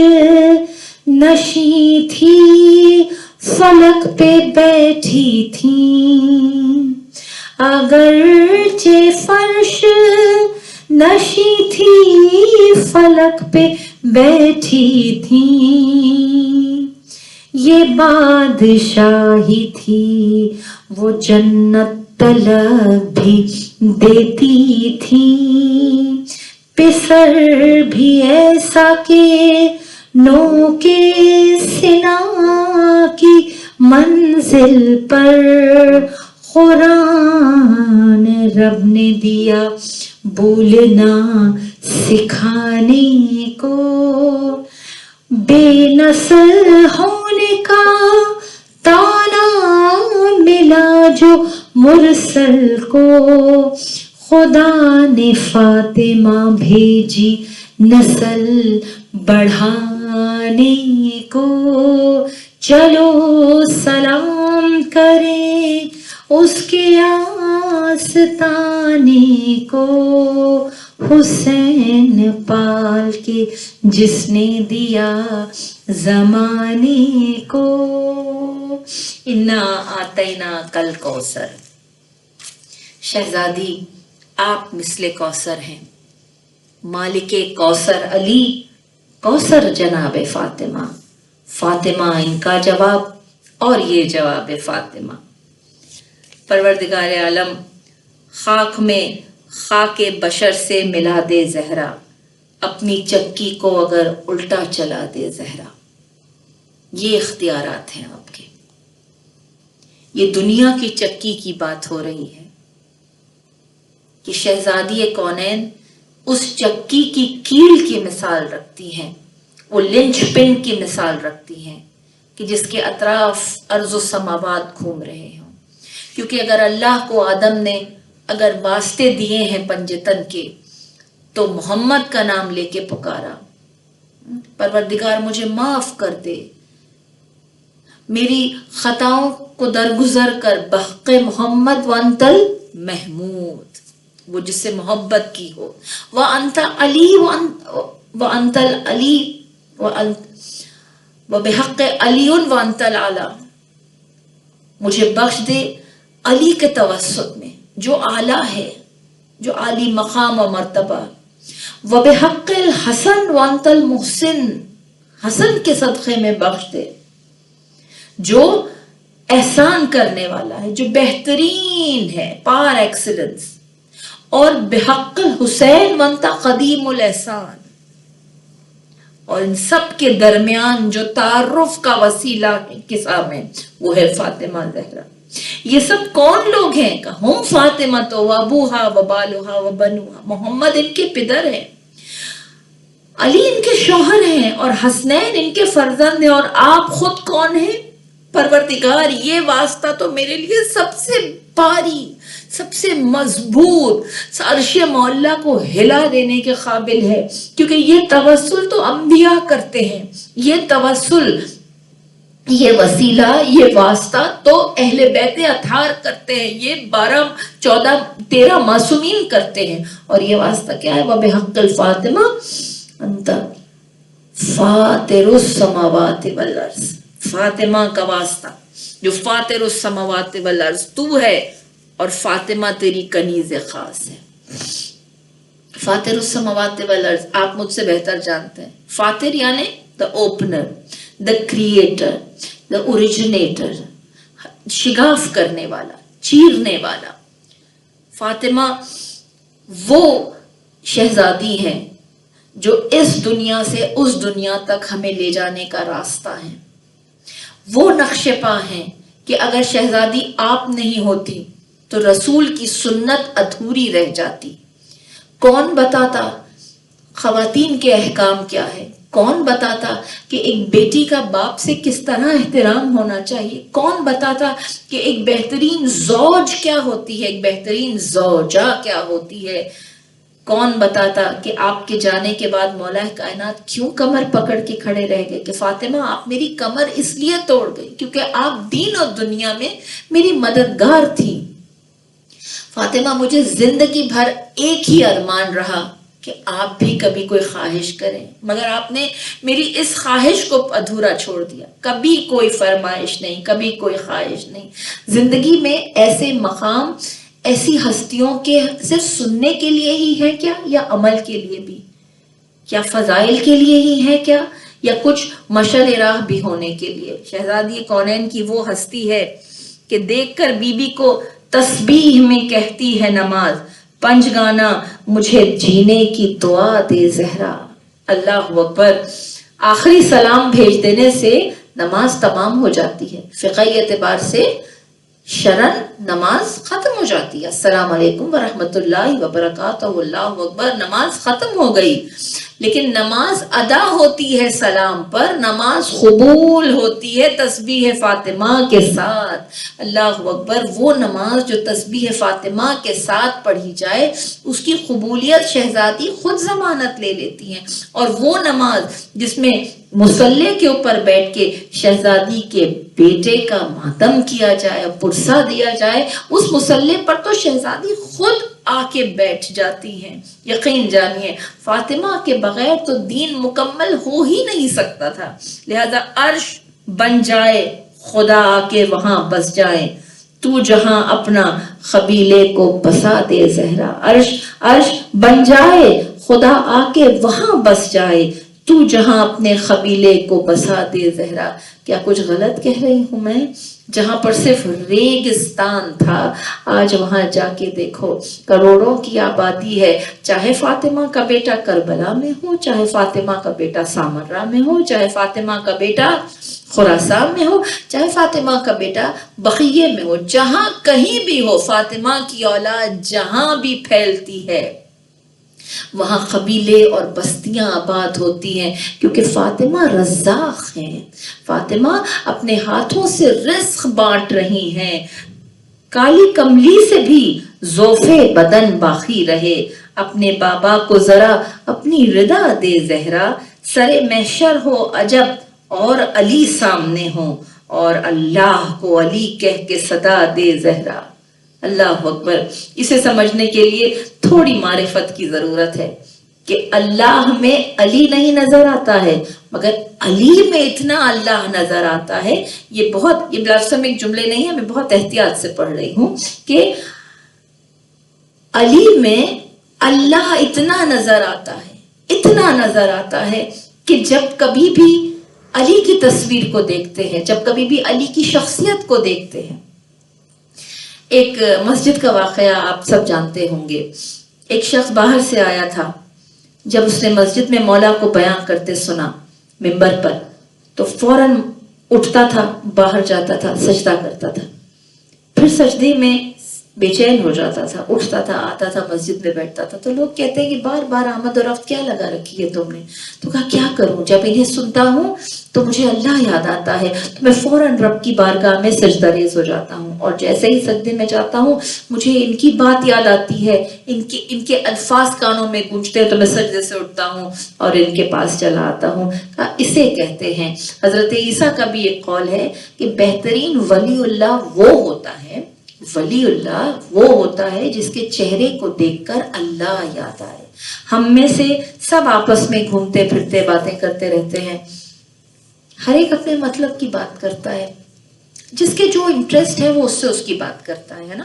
نشیں تھی فلک پہ بیٹھی تھی، اگرچہ فرش نشیں تھی فلک پہ بیٹھی تھی، یہ بادشاہی تھی وہ جنت طلب بھی دیتی تھی، پسر بھی ایسا کہ نو کے سنا کی منزل پر قرآن رب نے دیا بولنا سکھانے کو، بے نسل ہونے کا تانا ملا جو مرسل کو، خدا نے فاطمہ بھیجی نسل بڑھانے کو چلو سلام کریں اس کے آستانے کو، حسین پال کے جس نے دیا زمانے کو۔ انا آتینا کل کوثر، شہزادی آپ مثل کوثر ہیں، مالک کوثر علی، کوثر جناب فاطمہ۔ فاطمہ ان کا جواب اور یہ جواب فاطمہ۔ پروردگار عالم خاک میں خاک بشر سے ملا دے زہرا، اپنی چکی کو اگر الٹا چلا دے زہرا۔ یہ اختیارات ہیں آپ کے۔ یہ دنیا کی چکی کی بات ہو رہی ہے کہ شہزادی کونین اس چکی کی کیل کی مثال رکھتی ہیں، وہ لنچ پن کی مثال رکھتی ہیں کہ جس کے اطراف ارض و سماوات گھوم رہے ہوں۔ کیونکہ اگر اللہ کو آدم نے اگر واسطے دیے ہیں پنجتن کے، تو محمد کا نام لے کے پکارا، پروردگار مجھے معاف کر دے، میری خطاؤں کو درگزر کر، بحق محمد وانتل محمود، وہ جس سے محبت کی ہو، وانت علی وانتل علی وبحق علی وانتل اعلی، مجھے بخش دے علی کے توسط میں جو اعلیٰ ہے، جو عالی مقام و مرتبہ، وبحق الحسن وانت المحسن، حسن کے صدقے میں بخش دے جو احسان کرنے والا ہے، جو بہترین ہے، پار ایکسلنس، اور بحق الحسین وانت قدیم الاحسان، اور ان سب کے درمیان جو تعارف کا وسیلہ انقسام ہے وہ ہے فاطمہ زہرا۔ یہ سب کون لوگ ہیں؟ کہ ہم فاطمہ تو وابوہا وبالوہا وبنوہا، محمد ان کے پدر ہیں، علی ان کے شوہر ہیں، اور حسنین ان کے فرزند ہیں، اور آپ خود کون ہیں؟ پروردگار یہ واسطہ تو میرے لیے سب سے بھاری، سب سے مضبوط، عرش معلیٰ کو ہلا دینے کے قابل ہے، کیونکہ یہ توسل تو انبیاء کرتے ہیں، یہ توسل، یہ وسیلہ، یہ واسطہ تو اہل بیت اطہار کرتے ہیں، یہ 12 14 13 معصومین کرتے ہیں، اور یہ واسطہ کیا ہے؟ وَبِحَقِّ الْفَاطِمَةِ انت فاطر السماوات والارض، فاطمہ کا واسطہ جو فاطر السماوات والارض تو ہے، اور فاطمہ تیری کنیز خاص ہے۔ فاطر السماوات والارض آپ مجھ سے بہتر جانتے ہیں، فاطر یعنی the opener, the creator, the originator، شگاف کرنے والا، چیرنے والا۔ فاطمہ وہ شہزادی ہیں جو اس دنیا سے اس دنیا تک ہمیں لے جانے کا راستہ ہے، وہ نقش پا ہیں کہ اگر شہزادی آپ نہیں ہوتی تو رسول کی سنت ادھوری رہ جاتی۔ کون بتاتا خواتین کے احکام کیا ہے؟ کون بتاتا کہ ایک بیٹی کا باپ سے کس طرح احترام ہونا چاہیے؟ کون بتاتا کہ ایک بہترین زوج کیا ہوتی ہے، ایک بہترین زوجہ کیا ہوتی ہے؟ کون بتاتا کہ آپ کے جانے کے بعد مولا کائنات کیوں کمر پکڑ کے کھڑے رہ گئے کہ فاطمہ آپ میری کمر اس لیے توڑ گئی کیونکہ آپ دین اور دنیا میں میری مددگار تھی۔ فاطمہ مجھے زندگی بھر ایک ہی ارمان رہا کہ آپ بھی کبھی کوئی خواہش کریں، مگر آپ نے میری اس خواہش کو ادھورا چھوڑ دیا، کبھی کوئی فرمائش نہیں، کبھی کوئی خواہش نہیں۔ زندگی میں ایسے مقام، ایسی ہستیوں کے صرف سننے کے لیے ہی ہے کیا، یا عمل کے لیے بھی؟ کیا فضائل کے لیے ہی ہے کیا، یا کچھ مشعل راہ بھی ہونے کے لیے؟ شہزادی کونین کی وہ ہستی ہے کہ دیکھ کر بی بی کو تسبیح میں کہتی ہے نماز، پنج گانا مجھے جینے کی دعا دے زہرا۔ اللہ اکبر۔ آخری سلام بھیج دینے سے نماز تمام ہو جاتی ہے، فقہی اعتبار سے شرن نماز ختم ہو جاتی ہے۔ السلام علیکم ورحمۃ اللہ وبرکاتہ، اللہ اکبر، نماز ختم ہو گئی۔ لیکن نماز ادا ہوتی ہے سلام پر، نماز قبول ہوتی ہے تسبیح فاطمہ کے ساتھ. اللہ اکبر. وہ نماز جو تسبیح فاطمہ کے ساتھ پڑھی جائے اس کی قبولیت شہزادی خود ضمانت لے لیتی ہیں. اور وہ نماز جس میں مصلی کے اوپر بیٹھ کے شہزادی کے بیٹے کا ماتم کیا جائے، پرسہ دیا جائے، اس مصلی پر تو شہزادی خود آ کے بیٹھ جاتی ہیں. یقین جانیے فاطمہ کے بغیر تو دین مکمل ہو ہی نہیں سکتا تھا. لہذا عرش بن جائے خدا آ کے وہاں بس جائے، تو جہاں اپنا قبیلے کو بسا دے زہرا. عرش بن جائے خدا آ کے وہاں بس جائے، تو جہاں اپنے قبیلے کو بسا دے زہرا. کیا کچھ غلط کہہ رہی ہوں میں؟ جہاں پر صرف ریگستان تھا آج وہاں جا کے دیکھو کروڑوں کی آبادی ہے. چاہے فاطمہ کا بیٹا کربلا میں ہو، چاہے فاطمہ کا بیٹا سامرہ میں ہو، چاہے فاطمہ کا بیٹا خراسان میں ہو، چاہے فاطمہ کا بیٹا بقیہ میں ہو، جہاں کہیں بھی ہو فاطمہ کی اولاد جہاں بھی پھیلتی ہے وہاں قبیلے اور بستیاں آباد ہوتی ہیں. کیونکہ فاطمہ رزاق ہیں، فاطمہ اپنے ہاتھوں سے رزق بانٹ رہی ہیں. کالی کملی سے بھی ذوفے بدن باقی رہے، اپنے بابا کو ذرا اپنی ردا دے زہرا. سرے محشر ہو عجب اور علی سامنے ہو، اور اللہ کو علی کہہ کے صدا دے زہرا. اللہ اکبر. اسے سمجھنے کے لیے تھوڑی معرفت کی ضرورت ہے کہ اللہ میں علی نہیں نظر آتا ہے مگر علی میں اتنا اللہ نظر آتا ہے. یہ لفظ میں ایک جملے نہیں ہے، میں بہت احتیاط سے پڑھ رہی ہوں کہ علی میں اللہ اتنا نظر آتا ہے کہ جب کبھی بھی علی کی تصویر کو دیکھتے ہیں، جب کبھی بھی علی کی شخصیت کو دیکھتے ہیں. ایک مسجد کا واقعہ آپ سب جانتے ہوں گے. ایک شخص باہر سے آیا تھا، جب اس نے مسجد میں مولا کو بیان کرتے سنا منبر پر تو فوراً اٹھتا تھا، باہر جاتا تھا، سجدہ کرتا تھا، پھر سجدے میں بے چین ہو جاتا تھا، اٹھتا تھا، آتا تھا، مسجد میں بیٹھتا تھا. تو لوگ کہتے ہیں کہ بار بار آمد و رفت کیا لگا رکھی ہے تم نے؟ تو کہا کیا کروں، جب انہیں سنتا ہوں تو مجھے اللہ یاد آتا ہے تو میں فوراً رب کی بارگاہ میں سجدہ ریز ہو جاتا ہوں، اور جیسے ہی سجدے میں جاتا ہوں مجھے ان کی بات یاد آتی ہے، ان کے الفاظ کانوں میں گونجتے ہیں تو میں سجدے سے اٹھتا ہوں اور ان کے پاس چلا آتا ہوں. اسے کہتے ہیں. حضرت عیسیٰ کا بھی ایک قول ہے کہ بہترین ولی اللہ وہ ہوتا ہے جس کے چہرے کو دیکھ کر اللہ یاد آئے. ہم میں سے سب آپس میں گھومتے پھرتے باتیں کرتے رہتے ہیں، ہر ایک اپنے مطلب کی بات کرتا ہے، جس کے جو انٹرسٹ ہے وہ اس سے اس کی بات کرتا ہے نا.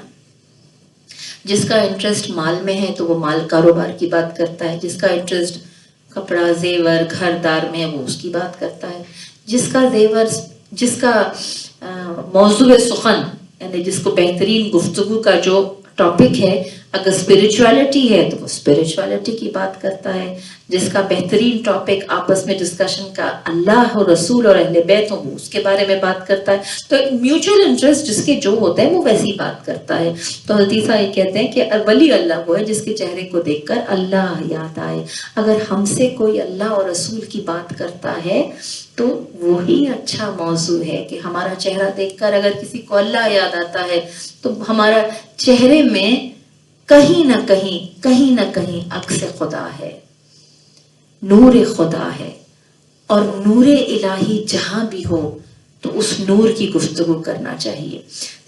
جس کا انٹرسٹ مال میں ہے تو وہ مال کاروبار کی بات کرتا ہے، جس کا انٹرسٹ کپڑا زیور گھر دار میں ہے وہ اس کی بات کرتا ہے. جس کا موضوع سخن یعنی جس کو بہترین گفتگو کا جو ٹاپک ہے اگر اسپرچویلٹی ہے تو وہ اسپرچویلٹی کی بات کرتا ہے. جس کا بہترین ٹاپک آپس میں ڈسکشن کا اللہ اور رسول اور اہل بیت ہوں وہ اس کے بارے میں بات کرتا ہے. تو میوچل انٹرسٹ جس کے جو ہوتا ہے وہ ویسی بات کرتا ہے. تو حضرت عیسیٰ یہ کہتے ہیں کہ ولی اللہ وہ ہے جس کے چہرے کو دیکھ کر اللہ یاد آئے. اگر ہم سے کوئی اللہ اور رسول کی بات کرتا ہے تو وہی اچھا موضوع ہے کہ ہمارا چہرہ دیکھ کر اگر کسی کو اللہ یاد آتا ہے تو ہمارا چہرے میں کہیں نہ کہیں عکس خدا ہے، نور خدا ہے. اور نور الہی جہاں بھی ہو تو اس نور کی گفتگو کرنا چاہیے.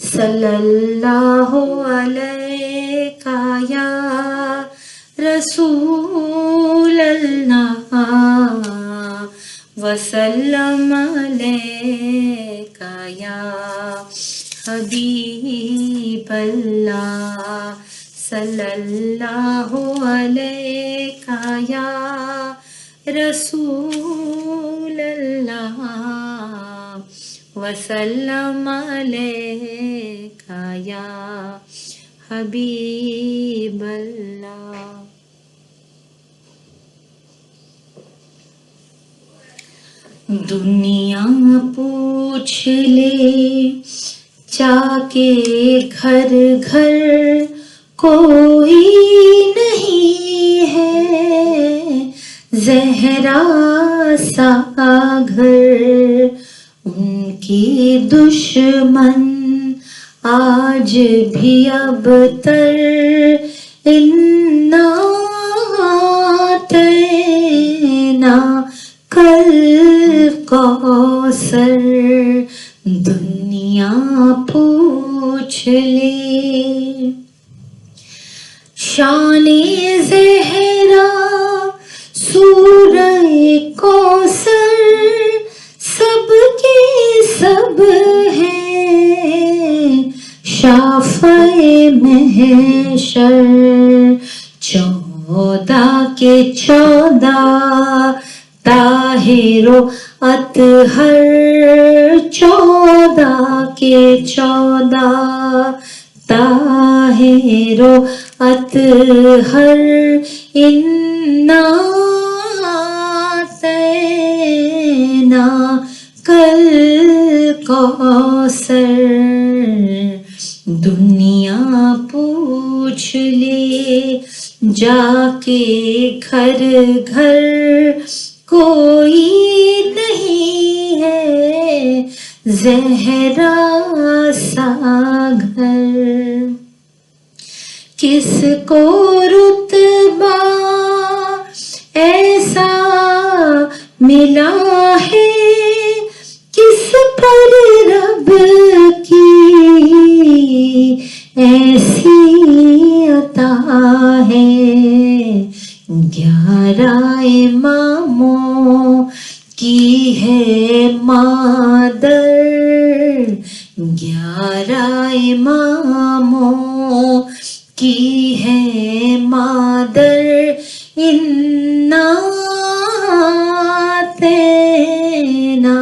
صلی اللہ علیہ یا رسول اللہ وسلم علیکہ یا حبیب اللہ. صلی اللہ علیکہ یا رسول اللہ وسلم علیکہ یا حبیب اللہ. دنیا پوچھ لے جا کے گھر گھر کوئی نہیں ہے، زہرا سا گھر ان کی دشمن آج بھی اب تر انا تینا کل کوثر دنیا پوچھ لے شان زہرا سورہ کوثر سب کی سب ہیں شافع محشر 14 کے 14 طاہر و اطہر 14 کے 14 طاہر و اطہر انا تینا کل کوثر دنیا پوچھ لے جا کے گھر گھر کوئی نہیں ہے زہرا سا گھر کس کو رتبہ ایسا ملا ہے کس پر رب کی ایسی عطا ہے 11 اماموں کی ہے مادر 11 اماموں کی ہے مادر انا تینا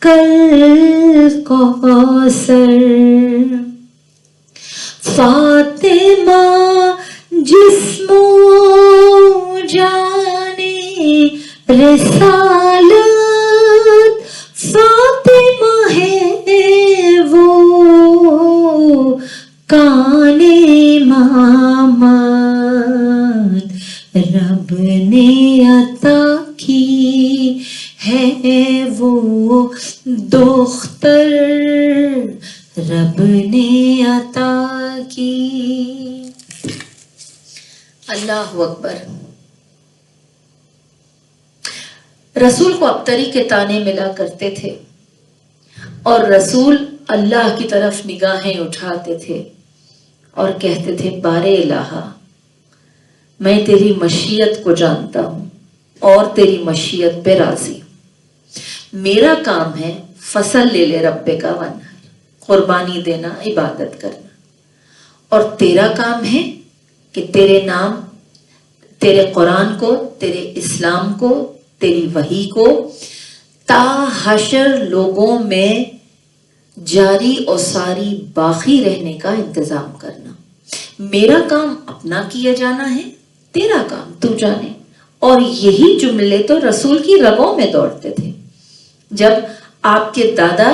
کل کوثر فاطمہ جسم و جانے رسالت فاطمہ ہے وہ کان امامت رب نے عطا کی ہے وہ دختر رب نے عطا کی. اللہ اکبر. رسول کو ابتری کے تانے ملا کرتے تھے اور رسول اللہ کی طرف نگاہیں اٹھاتے تھے اور کہتے تھے بارے الہا میں تیری مشیت کو جانتا ہوں اور تیری مشیت پہ راضی ہوں. میرا کام ہے فصل لے لے رب کا ونہر قربانی دینا عبادت کرنا اور تیرا کام ہے کہ تیرے نام تیرے قرآن کو تیرے اسلام کو تیری وحی کو تا حشر لوگوں میں جاری اور ساری باقی رہنے کا انتظام کرنا. میرا کام اپنا کیا جانا ہے تیرا کام تو جانے. اور یہی جملے تو رسول کی رگوں میں دوڑتے تھے. جب آپ کے دادا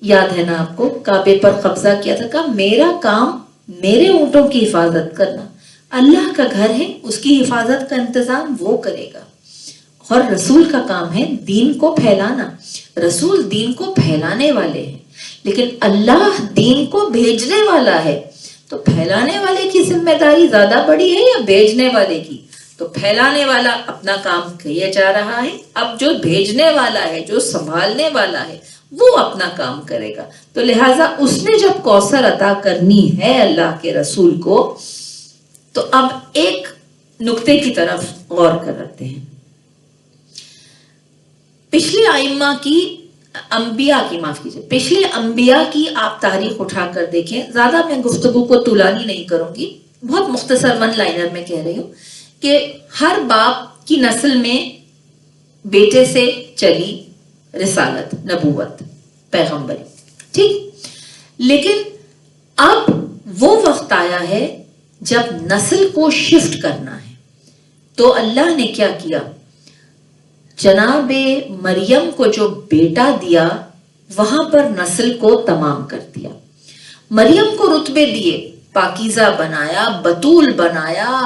یاد ہے نا آپ کو کعبے پر قبضہ کیا تھا کہا میرا کام میرے اونٹوں کی حفاظت کرنا اللہ کا گھر ہے اس کی حفاظت کا انتظام وہ کرے گا. اور رسول کا کام ہے دین کو پھیلانا. رسول دین کو پھیلانے والے ہیں لیکن اللہ دین کو بھیجنے والا ہے. تو پھیلانے والے کی ذمہ داری زیادہ بڑی ہے یا بھیجنے والے کی؟ تو پھیلانے والا اپنا کام کیا جا رہا ہے. اب جو بھیجنے والا ہے جو سنبھالنے والا ہے وہ اپنا کام کرے گا. تو لہٰذا اس نے جب کوثر عطا کرنی ہے اللہ کے رسول کو تو اب ایک نقطے کی طرف غور کرتے ہیں. پچھلے ائمہ کی انبیاء کی معاف کیجیے پچھلے انبیاء کی آپ تاریخ اٹھا کر دیکھیں. زیادہ میں گفتگو کو طولانی نہیں کروں گی بہت مختصر ون لائنر میں کہہ رہی ہوں کہ ہر باپ کی نسل میں بیٹے سے چلی رسالت نبوت پیغمبری ٹھیک. لیکن اب وہ وقت آیا ہے جب نسل کو شفٹ کرنا ہے. تو اللہ نے کیا کیا جناب مریم کو جو بیٹا دیا وہاں پر نسل کو تمام کر دیا. مریم کو رتبے دیے پاکیزہ بنایا، بطول بنایا،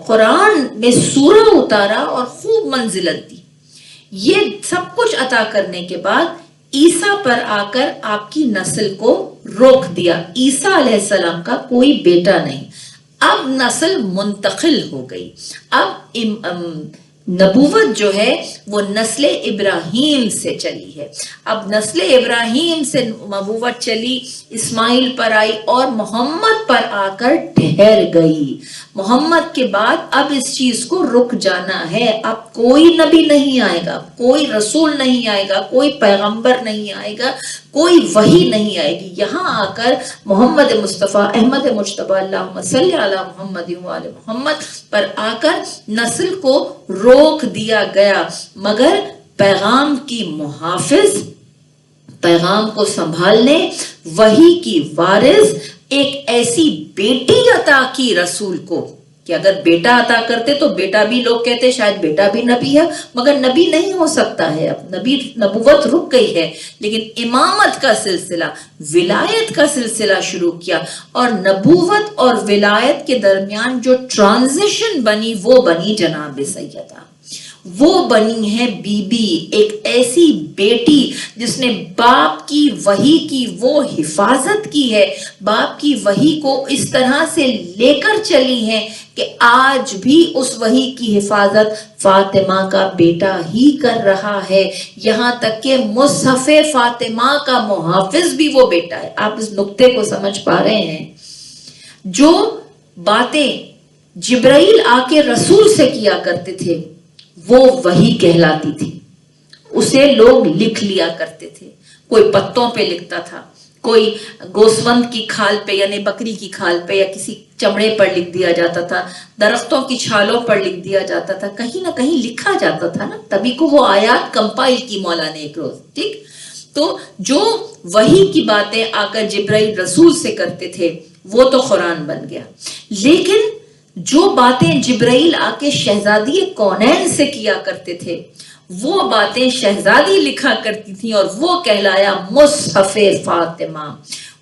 قرآن میں سورہ اتارا اور خوب منزلت دی. یہ سب کچھ عطا کرنے کے بعد عیسیٰ پر آ کر آپ کی نسل کو روک دیا. عیسیٰ علیہ السلام کا کوئی بیٹا نہیں. اب نسل منتقل ہو گئی. اب نبوت جو ہے وہ نسل ابراہیم سے چلی ہے. اب نسل ابراہیم سے نبوت چلی، اسماعیل پر آئی اور محمد پر آ کر ٹھہر گئی. محمد کے بعد اب اس چیز کو رک جانا ہے. اب کوئی نبی نہیں آئے گا، کوئی رسول نہیں آئے گا، کوئی پیغمبر نہیں آئے گا، کوئی وحی نہیں آئے گی. یہاں آ کر محمد مصطفیٰ احمد مجتبیٰ اللہم صلی علی محمد وآل محمد پر آ کر نسل کو روک دیا گیا. مگر پیغام کی محافظ، پیغام کو سنبھالنے، وحی کی وارث ایک ایسی بیٹی عطا کی رسول کو کہ اگر بیٹا عطا کرتے تو بیٹا بھی لوگ کہتے شاید بیٹا بھی نبی ہے، مگر نبی نہیں ہو سکتا ہے. اب نبوت رک گئی ہے، لیکن امامت کا سلسلہ، ولایت کا سلسلہ شروع کیا. اور نبوت اور ولایت کے درمیان جو ٹرانزیشن بنی وہ بنی جناب سیدہ، وہ بنی ہے بی بی، ایک ایسی بیٹی جس نے باپ کی وحی کی وہ حفاظت کی ہے، باپ کی وحی کو اس طرح سے لے کر چلی ہے کہ آج بھی اس وحی کی حفاظت فاطمہ کا بیٹا ہی کر رہا ہے. یہاں تک کہ مصحف فاطمہ کا محافظ بھی وہ بیٹا ہے. آپ اس نقطے کو سمجھ پا رہے ہیں؟ جو باتیں جبرائیل آ کے رسول سے کیا کرتے تھے وہ وحی کہلاتی تھی. اسے لوگ لکھ لیا کرتے تھے. کوئی پتوں پہ لکھتا تھا، کوئی گوسفند کی کھال پہ یعنی بکری کی کھال پہ یا کسی چمڑے پر لکھ دیا جاتا تھا، درختوں کی چھالوں پر لکھ دیا جاتا تھا، کہیں نہ کہیں لکھا جاتا تھا نا. تبھی کو وہ آیات کمپائل کی مولا نے ایک روز. ٹھیک، تو جو وحی کی باتیں آ کر جبرائیل رسول سے کرتے تھے وہ تو قرآن بن گیا. لیکن جو باتیں جبرائیل آ کے شہزادی کونین سے کیا کرتے تھے وہ باتیں شہزادی لکھا کرتی تھی اور وہ کہلایا مصحف فاطمہ.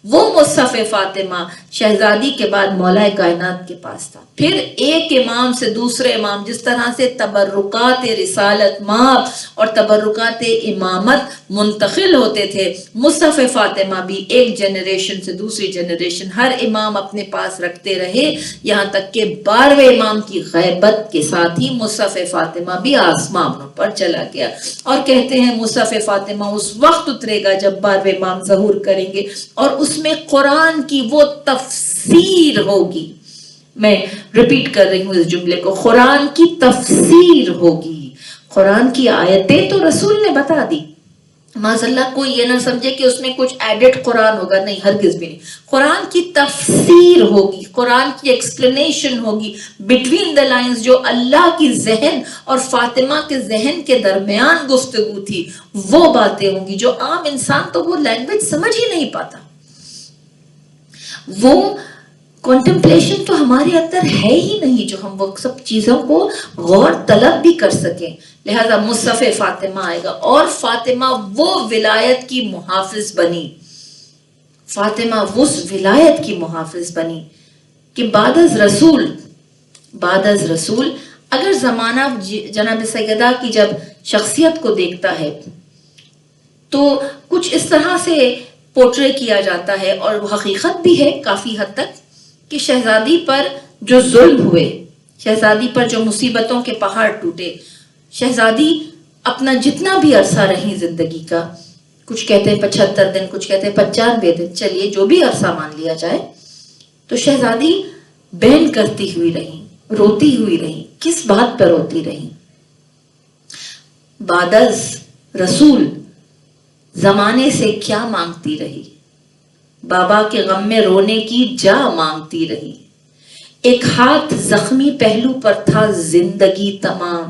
وہ مصحف فاطمہ شہزادی کے بعد مولا کائنات کے پاس تھا. پھر ایک امام سے دوسرے امام، جس طرح سے تبرکات رسالت ماب اور تبرکات امامت منتقل ہوتے تھے، مصحف فاطمہ بھی ایک جنریشن سے دوسری جنریشن ہر امام اپنے پاس رکھتے رہے، یہاں تک کہ 12ویں امام کی غیبت کے ساتھ ہی مصحف فاطمہ بھی آسمانوں پر چلا گیا. اور کہتے ہیں مصحف فاطمہ اس وقت اترے گا جب 12ویں امام ظہور کریں گے اور اس میں قرآن کی وہ تفسیر ہوگی. میں ریپیٹ کر رہی ہوں اس جملے کو، قرآن کی تفسیر ہوگی. قرآن کی آیتیں تو رسول نے بتا دی، معاذ اللہ کوئی یہ نہ سمجھے کہ اس میں کچھ ایڈٹ قرآن ہوگا، نہیں، ہرگز بھی نہیں. قرآن کی تفسیر ہوگی، قرآن کی ایکسپلینیشن ہوگی، بٹوین دا لائنز جو اللہ کی ذہن اور فاطمہ کے ذہن کے درمیان گفتگو تھی وہ باتیں ہوں گی جو عام انسان تو وہ لینگویج سمجھ ہی نہیں پاتا. وہ کنٹمپلیشن تو ہمارے اندر ہے ہی نہیں جو ہم وہ سب چیزوں کو غور طلب بھی کر سکیں. لہذا مصحف فاطمہ آئے گا اور فاطمہ وہ ولایت کی محافظ بنی. فاطمہ اس ولایت کی محافظ بنی کہ بعد از رسول اگر زمانہ جناب سیدہ کی جب شخصیت کو دیکھتا ہے تو کچھ اس طرح سے پورٹرے کیا جاتا ہے، اور وہ حقیقت بھی ہے کافی حد تک، کہ شہزادی پر جو ظلم ہوئے، شہزادی پر جو مصیبتوں کے پہاڑ ٹوٹے، شہزادی اپنا جتنا بھی عرصہ رہی زندگی کا، کچھ کہتے ہیں 75 دن، کچھ کہتے ہیں 95 دن، چلیے جو بھی عرصہ مان لیا جائے، تو شہزادی بہن کرتی ہوئی رہی، روتی ہوئی رہی. کس بات پر روتی رہی؟ بعد از رسول زمانے سے کیا مانگتی رہی؟ بابا کے غم میں رونے کی جا مانگتی رہی. ایک ہاتھ زخمی پہلو پر تھا زندگی تمام،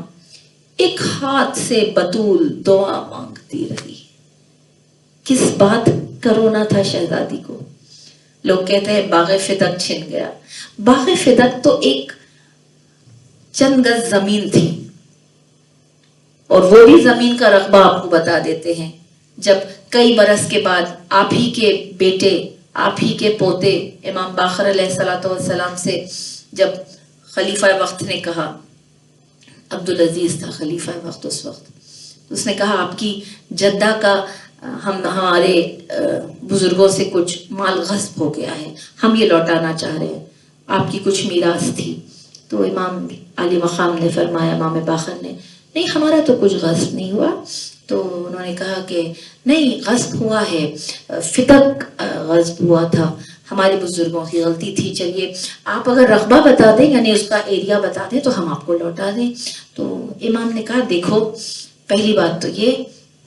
ایک ہاتھ سے بطول دعا مانگتی رہی. کس بات کا رونا تھا شہزادی کو؟ لوگ کہتے ہیں باغ فدق چھن گیا. باغ فدق تو ایک چند گز زمین تھی، اور وہ بھی زمین کا رقبہ آپ کو بتا دیتے ہیں. جب کئی برس کے بعد آپ ہی کے بیٹے آپ ہی کے پوتے امام باقر علیہ السلام سے جب خلیفہ وقت نے کہا، عبدالعزیز تھا خلیفہ وقت اس وقت، اس نے کہا آپ کی جدہ کا ہمارے بزرگوں سے کچھ مال غصب ہو گیا ہے، ہم یہ لوٹانا چاہ رہے ہیں، آپ کی کچھ میراث تھی. تو امام علی مقام نے فرمایا، امام باقر نے، نہیں ہمارا تو کچھ غصب نہیں ہوا. تو انہوں نے کہا کہ نہیں غصب ہوا ہے، فتق غصب ہوا تھا، ہمارے بزرگوں کی غلطی تھی، چلیے آپ اگر رقبہ بتا دیں یعنی اس کا ایریا بتا دیں تو ہم آپ کو لوٹا دیں. تو امام نے کہا دیکھو پہلی بات تو یہ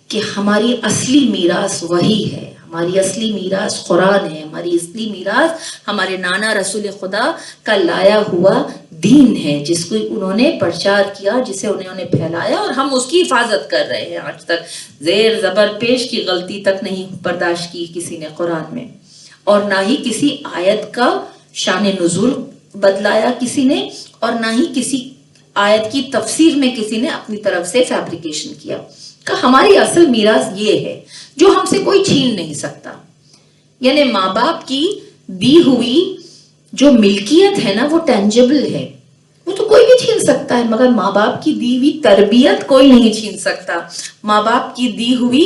کہ ہماری اصلی میراث وہی ہے، ہماری اصلی میراث قرآن ہے، ہماری اصلی میراث ہمارے نانا رسول خدا کا لایا ہوا دین ہے، جس کو انہوں نے پرچار کیا، جسے انہوں نے پھیلایا، اور ہم اس کی حفاظت کر رہے ہیں آج تک. زیر زبر پیش کی غلطی تک نہیں برداشت کی کسی نے قرآن میں، اور نہ ہی کسی آیت کا شان نزول بدلایا کسی نے، اور نہ ہی کسی آیت کی تفسیر میں کسی نے اپنی طرف سے فیبریکیشن کیا. کہ ہماری اصل میراث یہ ہے جو ہم سے کوئی چھین نہیں سکتا. یعنی ماں باپ کی دی ہوئی جو ملکیت ہے نا وہ ٹینجبل ہے، وہ تو کوئی بھی چھین سکتا ہے، مگر ماں باپ کی دی ہوئی تربیت کوئی نہیں چھین سکتا. ماں باپ کی دی ہوئی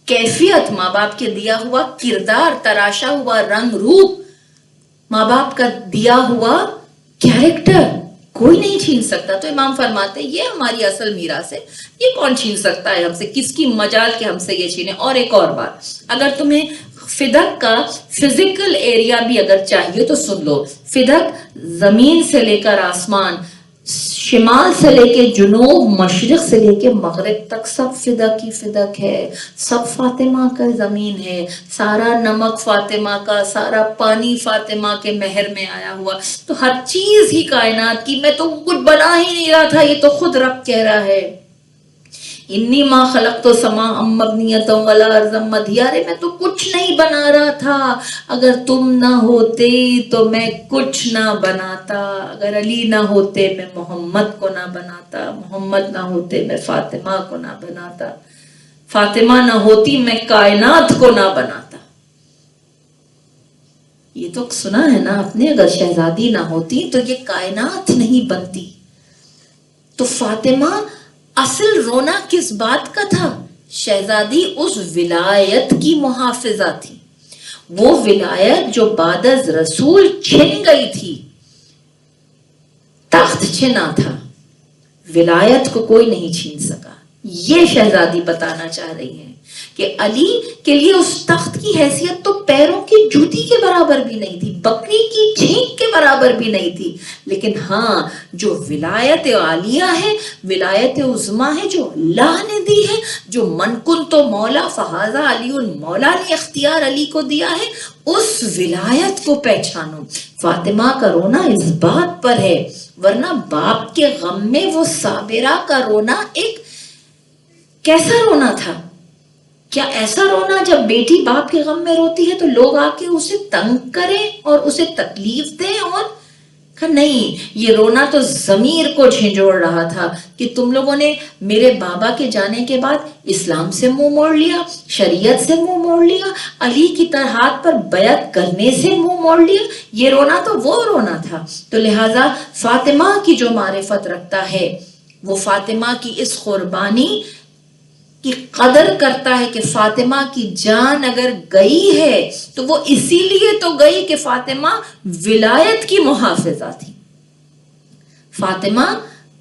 کیفیت، ماں باپ کے دیا ہوا کردار، تراشا ہوا رنگ روپ، ماں باپ کا دیا ہوا کیریکٹر کوئی نہیں چھین سکتا. تو امام فرماتے یہ ہماری اصل میراث ہے، یہ کون چھین سکتا ہے ہم سے، کس کی مجال کے ہم سے یہ چھینے. اور ایک اور بات، اگر تمہیں فدق کا فزیکل ایریا بھی اگر چاہیے تو سن لو، فدق زمین سے لے کر آسمان، شمال سے لے کے جنوب، مشرق سے لے کے مغرب تک سب فدق کی فدق ہے، سب فاطمہ کا زمین ہے، سارا نمک فاطمہ کا، سارا پانی فاطمہ کے مہر میں آیا ہوا. تو ہر چیز ہی کائنات کی، میں تو کچھ بنا ہی نہیں رہا تھا، یہ تو خود رب کہہ رہا ہے، انی ما خلقت سماء مبنیۃ ولا ارضا مدحضا، میں تو کچھ نہیں بنا رہا تھا، اگر تم نہ ہوتے تو میں کچھ نہ بناتا، اگر علی نہ ہوتے میں محمد کو نہ بناتا، محمد نہ ہوتے میں فاطمہ کو نہ بناتا، فاطمہ نہ ہوتی میں کائنات کو نہ بناتا. یہ تو سنا ہے نا آپ نے، اگر شہزادی نہ ہوتی تو یہ کائنات نہیں بنتی. تو فاطمہ اصل رونا کس بات کا تھا؟ شہزادی اس ولایت کی محافظہ تھی، وہ ولایت جو بعد از رسول چھن گئی تھی. تخت چھنا تھا، ولایت کو کوئی نہیں چھین سکا. یہ شہزادی بتانا چاہ رہی ہے کہ علی کے لیے اس تخت کی حیثیت تو پیروں کی جوتی کے برابر بھی نہیں تھی، بکری کی چھینک کے برابر بھی نہیں تھی، لیکن ہاں جو ولایت عالیہ ہے، ولایت عظمیٰ ہے جو اللہ نے دی ہے، جو من کنت مولا فہذا علی المولا نے اختیار علی کو دیا ہے، اس ولایت کو پہچانو. فاطمہ کا رونا اس بات پر ہے، ورنہ باپ کے غم میں وہ صابرہ کا رونا ایک کیسا رونا تھا؟ کیا ایسا رونا جب بیٹی باپ کے غم میں روتی ہے تو لوگ آ کے اسے تنگ کریں اور اسے تکلیف دیں؟ اور نہیں، یہ رونا تو ضمیر کو جھنجھوڑ رہا تھا کہ تم لوگوں نے میرے بابا کے جانے کے بعد اسلام سے منہ موڑ لیا، شریعت سے منہ موڑ لیا، علی کی طرحات پر بیعت کرنے سے منہ موڑ لیا. یہ رونا تو وہ رونا تھا. تو لہٰذا فاطمہ کی جو معرفت رکھتا ہے وہ فاطمہ کی اس قربانی کی قدر کرتا ہے کہ فاطمہ کی جان اگر گئی ہے تو وہ اسی لیے تو گئی کہ فاطمہ ولایت کی محافظہ تھی. فاطمہ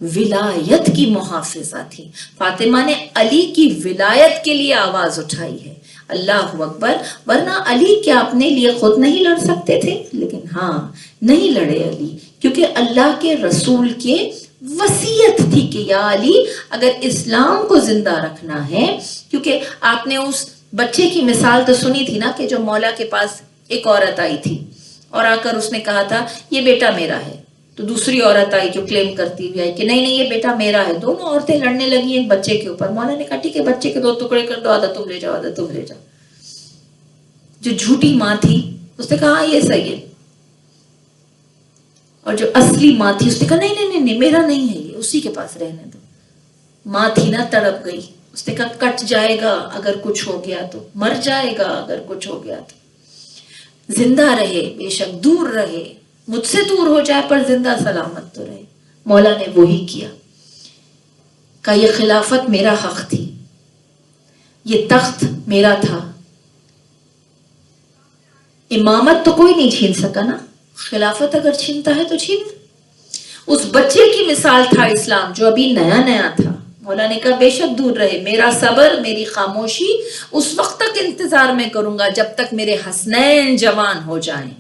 ولایت کی محافظہ تھی. فاطمہ نے علی کی ولایت کے لیے آواز اٹھائی ہے. اللہ اکبر. ورنہ علی کیا اپنے لیے خود نہیں لڑ سکتے تھے؟ لیکن ہاں نہیں لڑے علی، کیونکہ اللہ کے رسول کے وصیت تھی کہ یا علی اگر اسلام کو زندہ رکھنا ہے، کیونکہ آپ نے اس بچے کی مثال تو سنی تھی نا کہ جو مولا کے پاس ایک عورت آئی تھی اور آ کر اس نے کہا تھا یہ بیٹا میرا ہے. تو دوسری عورت آئی جو کلیم کرتی ہوئی آئی کہ نہیں یہ بیٹا میرا ہے. دونوں عورتیں لڑنے لگی ایک بچے کے اوپر. مولا نے کہا ٹھیک ہے بچے کے 2 ٹکڑے کر دو، آدھا تم لے جاؤ آدھا تم لے جاؤ. جو جھوٹی ماں تھی اس نے کہا ہاں یہ صحیح ہے، اور جو اصلی ماں تھی اس نے کہا نہیں میرا نہیں ہے، یہ اسی کے پاس رہنے دو. ماں تھی نا تڑپ گئی، اس نے کہا کٹ جائے گا اگر کچھ ہو گیا تو، مر جائے گا اگر کچھ ہو گیا تو. زندہ رہے بے شک دور رہے، مجھ سے دور ہو جائے پر زندہ سلامت تو رہے. مولا نے وہی کیا. کہ یہ خلافت میرا حق تھی، یہ تخت میرا تھا. امامت تو کوئی نہیں چھین سکا نا، خلافت اگر چھینتا ہے تو چھین. اس بچے کی مثال تھا اسلام جو ابھی نیا نیا تھا. مولا نے کہا بے شک دور رہے، میرا صبر میری خاموشی اس وقت تک انتظار میں کروں گا جب تک میرے حسنین جوان ہو جائیں،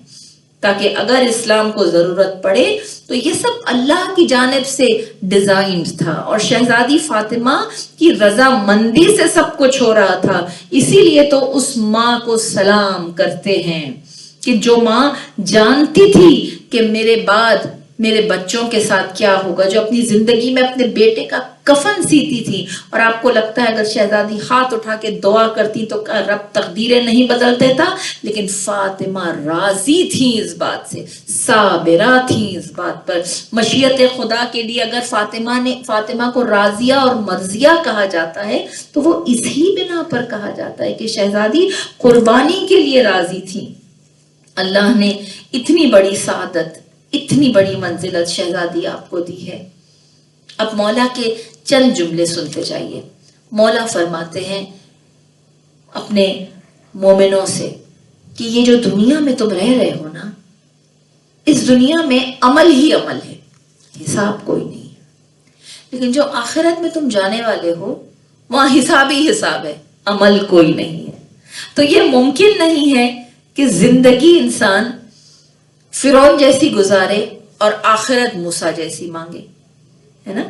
تاکہ اگر اسلام کو ضرورت پڑے تو یہ سب اللہ کی جانب سے ڈیزائنڈ تھا، اور شہزادی فاطمہ کی رضا مندی سے سب کچھ ہو رہا تھا. اسی لیے تو اس ماں کو سلام کرتے ہیں کہ جو ماں جانتی تھی کہ میرے بعد میرے بچوں کے ساتھ کیا ہوگا، جو اپنی زندگی میں اپنے بیٹے کا کفن سیتی تھی. اور آپ کو لگتا ہے اگر شہزادی ہاتھ اٹھا کے دعا کرتی تو رب تقدیریں نہیں بدل دیتا، لیکن فاطمہ راضی تھیں اس بات سے، صابرہ تھیں اس بات پر. مشیت خدا کے لیے اگر فاطمہ کو راضیہ اور مرضیہ کہا جاتا ہے تو وہ اسی بنا پر کہا جاتا ہے کہ شہزادی قربانی کے لیے راضی تھی. اللہ نے اتنی بڑی سعادت، اتنی بڑی منزلت شہزادی آپ کو دی ہے. اب مولا کے چند جملے سنتے جائیے. مولا فرماتے ہیں اپنے مومنوں سے کہ یہ جو دنیا میں تم رہ رہے ہو نا، اس دنیا میں عمل ہی عمل ہے، حساب کوئی نہیں ہے. لیکن جو آخرت میں تم جانے والے ہو وہاں حساب ہی حساب ہے، عمل کوئی نہیں ہے. تو یہ ممکن نہیں ہے کہ زندگی انسان فرعون جیسی گزارے اور آخرت موسیٰ جیسی مانگے، ہے نا.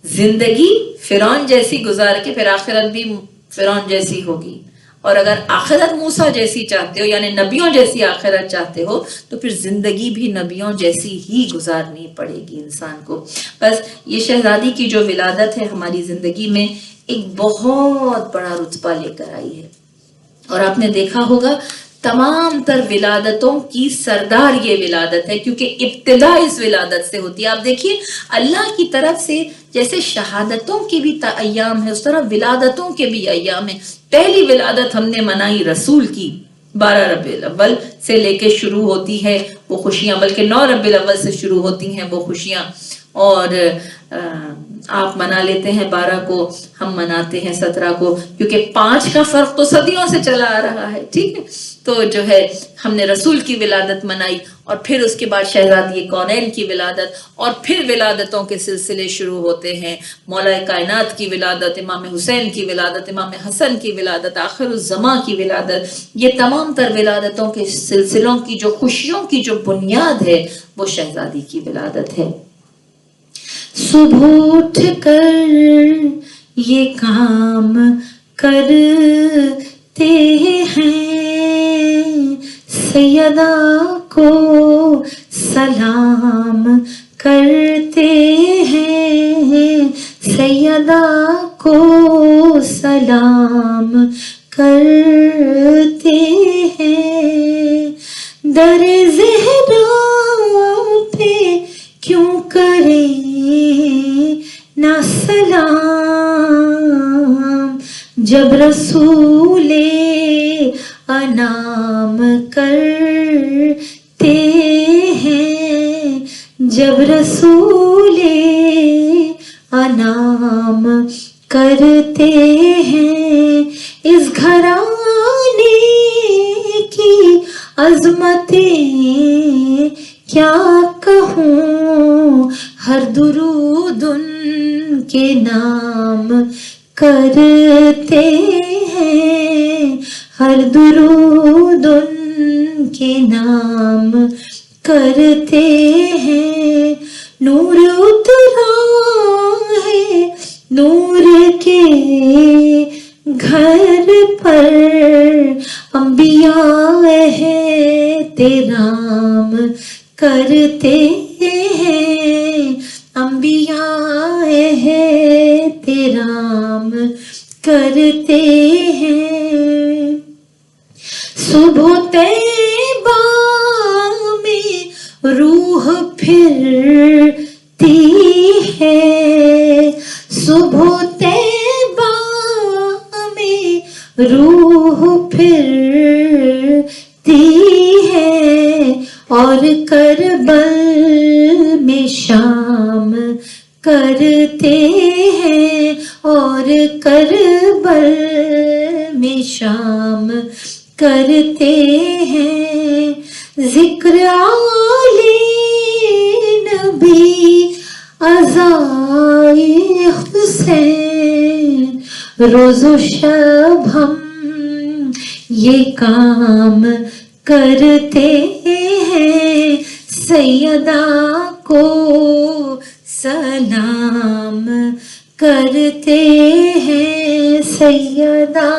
زندگی فرعون جیسی گزار کے پھر آخرت بھی فرعون جیسی ہوگی. اور اگر آخرت موسیٰ جیسی چاہتے ہو یعنی نبیوں جیسی آخرت چاہتے ہو تو پھر زندگی بھی نبیوں جیسی ہی گزارنی پڑے گی انسان کو. بس یہ شہزادی کی جو ولادت ہے ہماری زندگی میں ایک بہت بڑا رتبہ لے کر آئی ہے. اور آپ نے دیکھا ہوگا تمام تر ولادتوں کی سردار یہ ولادت ہے، کیونکہ ابتدا اس ولادت سے ہوتی ہے. آپ دیکھیے اللہ کی طرف سے جیسے شہادتوں کے بھی ایام ہے اس طرح ولادتوں کے بھی ایام ہے. پہلی ولادت ہم نے منائی رسول کی 12 ربیع الاول سے لے کے شروع ہوتی ہے وہ خوشیاں، بلکہ 9 ربیع الاول سے شروع ہوتی ہیں وہ خوشیاں. اور آپ منا لیتے ہیں 12 کو، ہم مناتے ہیں 17 کو، کیونکہ 5 کا فرق تو صدیوں سے چلا آ رہا ہے. ٹھیک ہے، تو جو ہے ہم نے رسول کی ولادت منائی، اور پھر اس کے بعد شہزادی کونین کی ولادت، اور پھر ولادتوں کے سلسلے شروع ہوتے ہیں. مولا کائنات کی ولادت، امام حسین کی ولادت، امام حسن کی ولادت، آخر الزماں کی ولادت. یہ تمام تر ولادتوں کے سلسلوں کی جو خوشیوں کی جو بنیاد ہے وہ شہزادی کی ولادت ہے. صبح اٹھ کر یہ کام کرتے ہیں، سیدہ کو سلام کرتے ہیں، سیدہ کو سلام کرتے ہیں. در زہرا پہ کیوں کریں نہ سلام، جب رسول انعام کرتے ہیں، جب رسول انعام کرتے ہیں. اس گھرانے کی عظمتیں کیا کہوں، ہر درود ان کے نام کرتے ہیں، ہر درود ان کے نام کرتے ہیں. نور اترا ہے نور کے گھر پر، انبیاء احترام کرتے ہیں، انبیاء احترام کرتے ہیں. صبح طیبہ میں روح پھرتی ہے، صبح طیبہ میں روح پھرتی ہے اور کربل میں شام کرتے ہیں اور کربل میں شام کرتے ہیں. ذکر آلِ نبی عزائے حسین روز و شب ہم یہ کام کرتے ہیں. سیدہ کو سلام کرتے ہیں سیدہ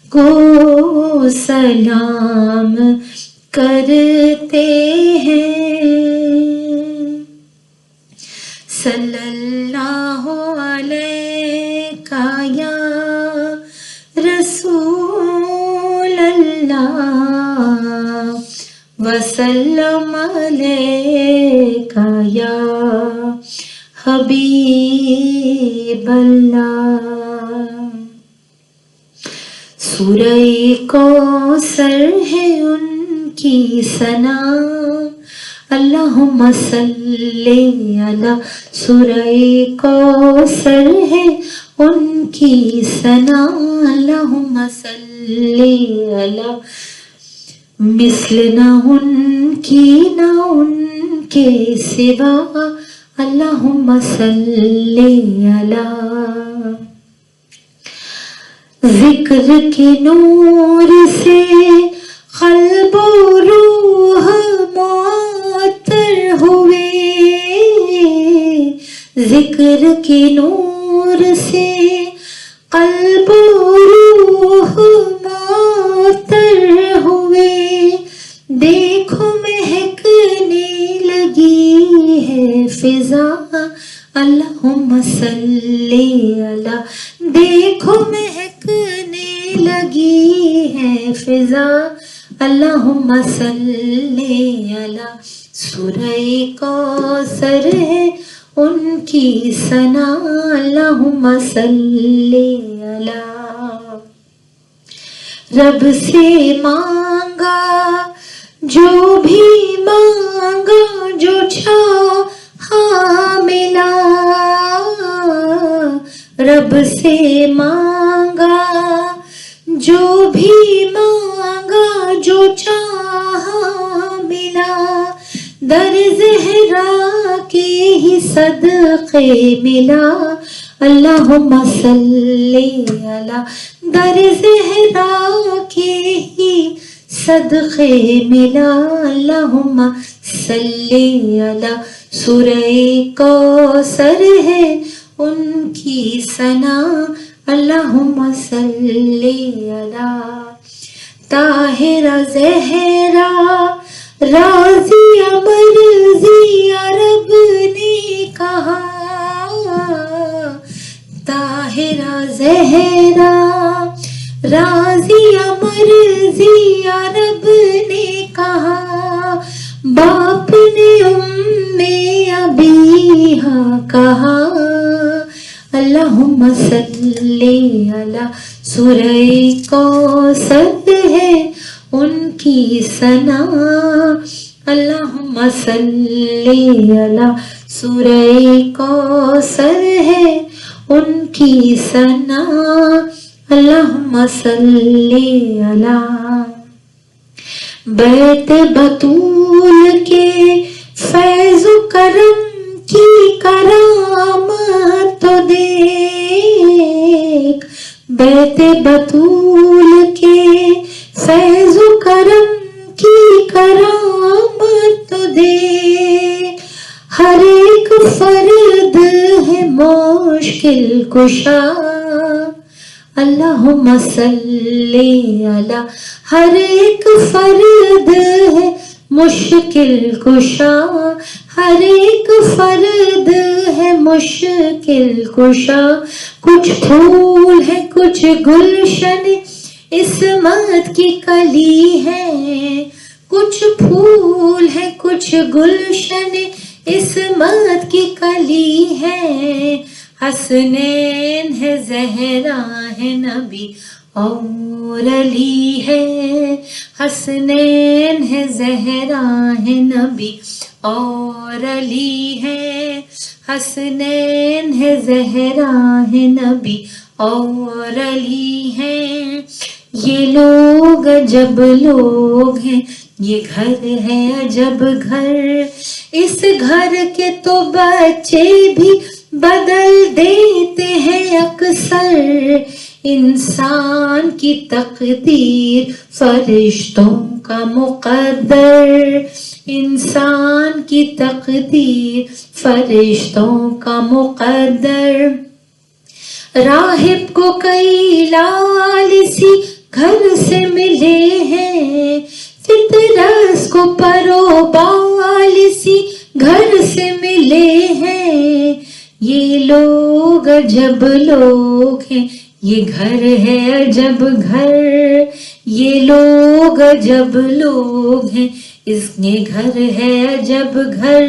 کو سلام کرتے ہیں. صلی اللہ علیہ یا رسول اللہ وسلم علیہ یا حبیب اللہ. سورہ کوثر ہے ان کی ثنا اللہم صلی علی. سورہ کوثر ہے ان کی ثنا اللہم صلی علی. مثل نہ ان کی نہ ان کے سوا اللہم صلی علی. ذکر کے نور سے قلب و روح معطر ہوئے. ذکر کے نور سے قلب و روح معطر ہوئے. دیکھو مہکنے لگی ہے فضا اللہم صلی علی. دیکھو مہکنے لگی ہے فضا اللہم صلی علی. سورہ کوثر ہے ان کی ثنا اللہم صلی علی. رب سے مانگا جو بھی مانگا جو چاہا ملا. رب سے مانگا جو بھی مانگا جو چاہا ملا. در زہرا کے ہی صدقے ملا اللہم صلی علی. در زہرا کے ہی صدقے ملا اللہم صلی علی. سورہ کوثر ہے ان کی ثنا اللہم صلی علی. طاہرہ زہرا راضیہ مرضیہ رب نے کہا. طاہرہ زہرا راضیہ مرضیہ رب نے کہا. باپ نے ابیہا کہا اللہم صلی علی. سورہ کوثر ہے ان کی ثنا اللہم صلی علی. سورہ کوثر ہے ان کی ثنا اللہم صلی علی. بیت بطول کے فیض و کرم کی کرامت تو دیکھ. بیت بطول کے فیض و کرم کی کرامت تو دیکھ. ہر ایک فرد ہے مشکل کشا اللہم صلی علی. ہر ایک فرد ہے مشکل کشا. ہر ایک فرد ہے مشکل کشا. کچھ پھول ہے کچھ گلشن عصمت کی کلی ہے. کچھ پھول ہے کچھ گلشن عصمت کی کلی ہے. حسنین ہے زہرا ہے نبی اور علی ہے، حسنین ہے زہرا ہے نبی اور علی ہے، حسنین ہے زہرا ہے نبی اور علی ہے، یہ لوگ عجب لوگ ہیں، یہ گھر ہے عجب گھر، اس گھر کے تو بچے بھی بدل دیتے ہیں اکثر، انسان کی تقدیر فرشتوں کا مقدر، انسان کی تقدیر فرشتوں کا مقدر، راہب کو کئی لال اسی گھر سے ملے ہیں، فطرت کو پروبال اسی گھر سے ملے ہیں، یہ لوگ عجب لوگ ہیں، یہ گھر ہے عجب گھر، یہ لوگ عجب لوگ ہیں، اس نے گھر ہے عجب گھر،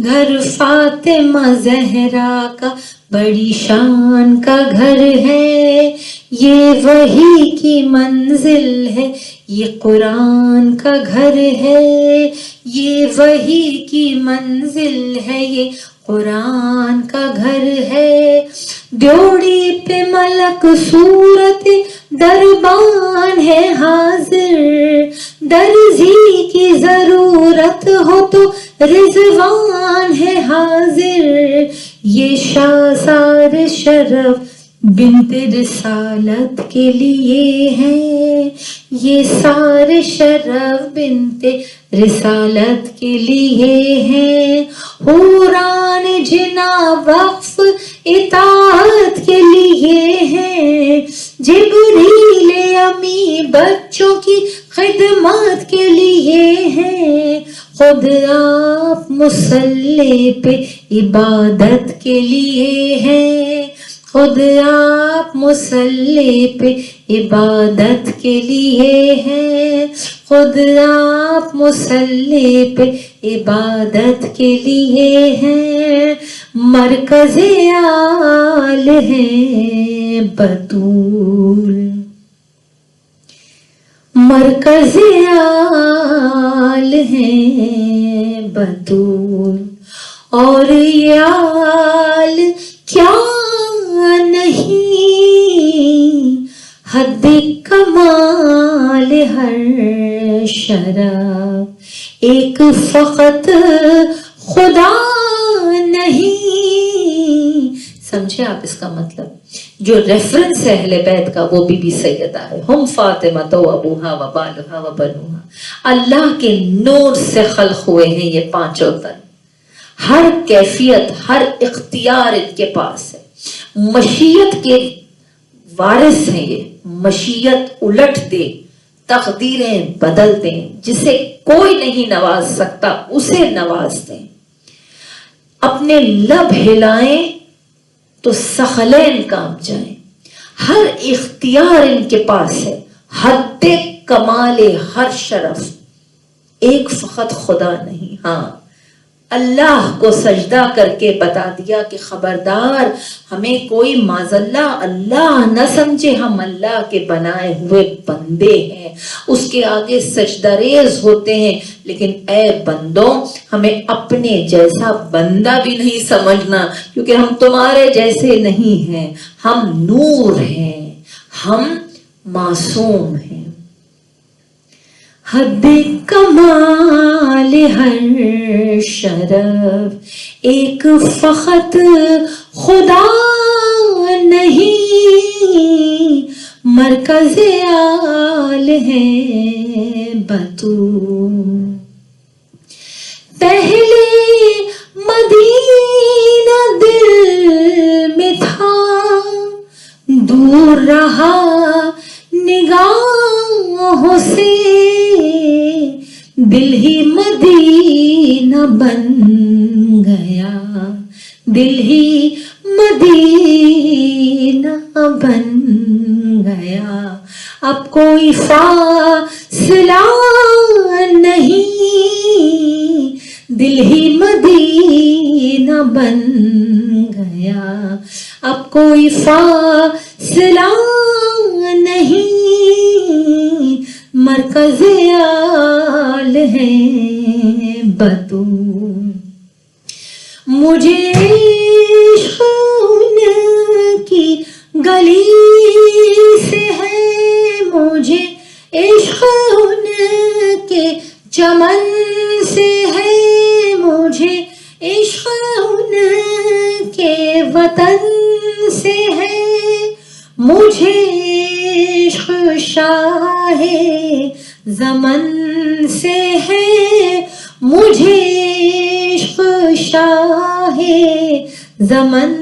گھر فاطمہ زہرا کا بڑی شان کا گھر ہے، یہ وحی کی منزل ہے، یہ قرآن کا گھر ہے، یہ وحی کی منزل ہے، یہ قرآن کا گھر ہے، ڈیوڑی پہ ملک صورت دربان ہے حاضر، درزی کی ضرورت ہو تو رضوان ہے حاضر، یہ شاہسار شرف بنت رسالت کے لیے ہیں، یہ سارے شرف بنت رسالت کے لیے ہیں، حوران جنا وقف اطاعت کے لیے ہیں، جبریل امی بچوں کی خدمات کے لیے ہیں، خود آپ مصلی پہ عبادت کے لیے ہیں، خود آپ مصلی پہ عبادت کے لیے ہیں، خود آپ مصلی پہ عبادت کے لیے ہیں، مرکز آل ہیں بطول، مرکز آل ہیں بطول، اور یہ آل کیا نہیں، حد کمال ہر شرف، ایک فقط خدا نہیں، سمجھے آپ اس کا مطلب؟ جو ریفرنس ہے اہل بیت کا وہ بی بی سیدہ ہے، ہم فاطمہ تو ابوہا و بالہا و بنوہا، اللہ کے نور سے خلق ہوئے ہیں یہ پانچوں تن، ہر کیفیت ہر اختیار ان کے پاس ہے، مشیت کے وارث ہیں یہ، مشیت الٹ دے، تقدیریں بدل دیں، جسے کوئی نہیں نواز سکتا اسے نواز دیں، اپنے لب ہلائیں تو ثقلین کام جائیں، ہر اختیار ان کے پاس ہے، حد کمال ہر شرف، ایک فقط خدا نہیں، ہاں اللہ کو سجدہ کر کے بتا دیا کہ خبردار ہمیں کوئی معذاللہ اللہ نہ سمجھے، ہم اللہ کے بنائے ہوئے بندے ہیں، اس کے آگے سجدہ ریز ہوتے ہیں، لیکن اے بندوں ہمیں اپنے جیسا بندہ بھی نہیں سمجھنا، کیونکہ ہم تمہارے جیسے نہیں ہیں، ہم نور ہیں، ہم معصوم ہیں، حد کمال ہر شرف، ایک فقط خدا نہیں، مرکز آل ہے بطول، پہلے مدینہ دل میں تھا، دور رہا نگاہوں سے، دل ہی مدینہ بن گیا، دل ہی مدینہ بن گیا، اب کوئی فاصلہ نہیں، دل ہی مدینہ بن گیا، اب کوئی فاصلہ نہیں، مرکز آل ہے بطول. مجھے عشق ان کی گلی سے ہے، مجھے عشق ان کے چمن سے ہے، مجھے عشق ان کے وطن سے ہے، مجھے عشق شاہ زمن سے ہے، مجھے عشق شاہ زمن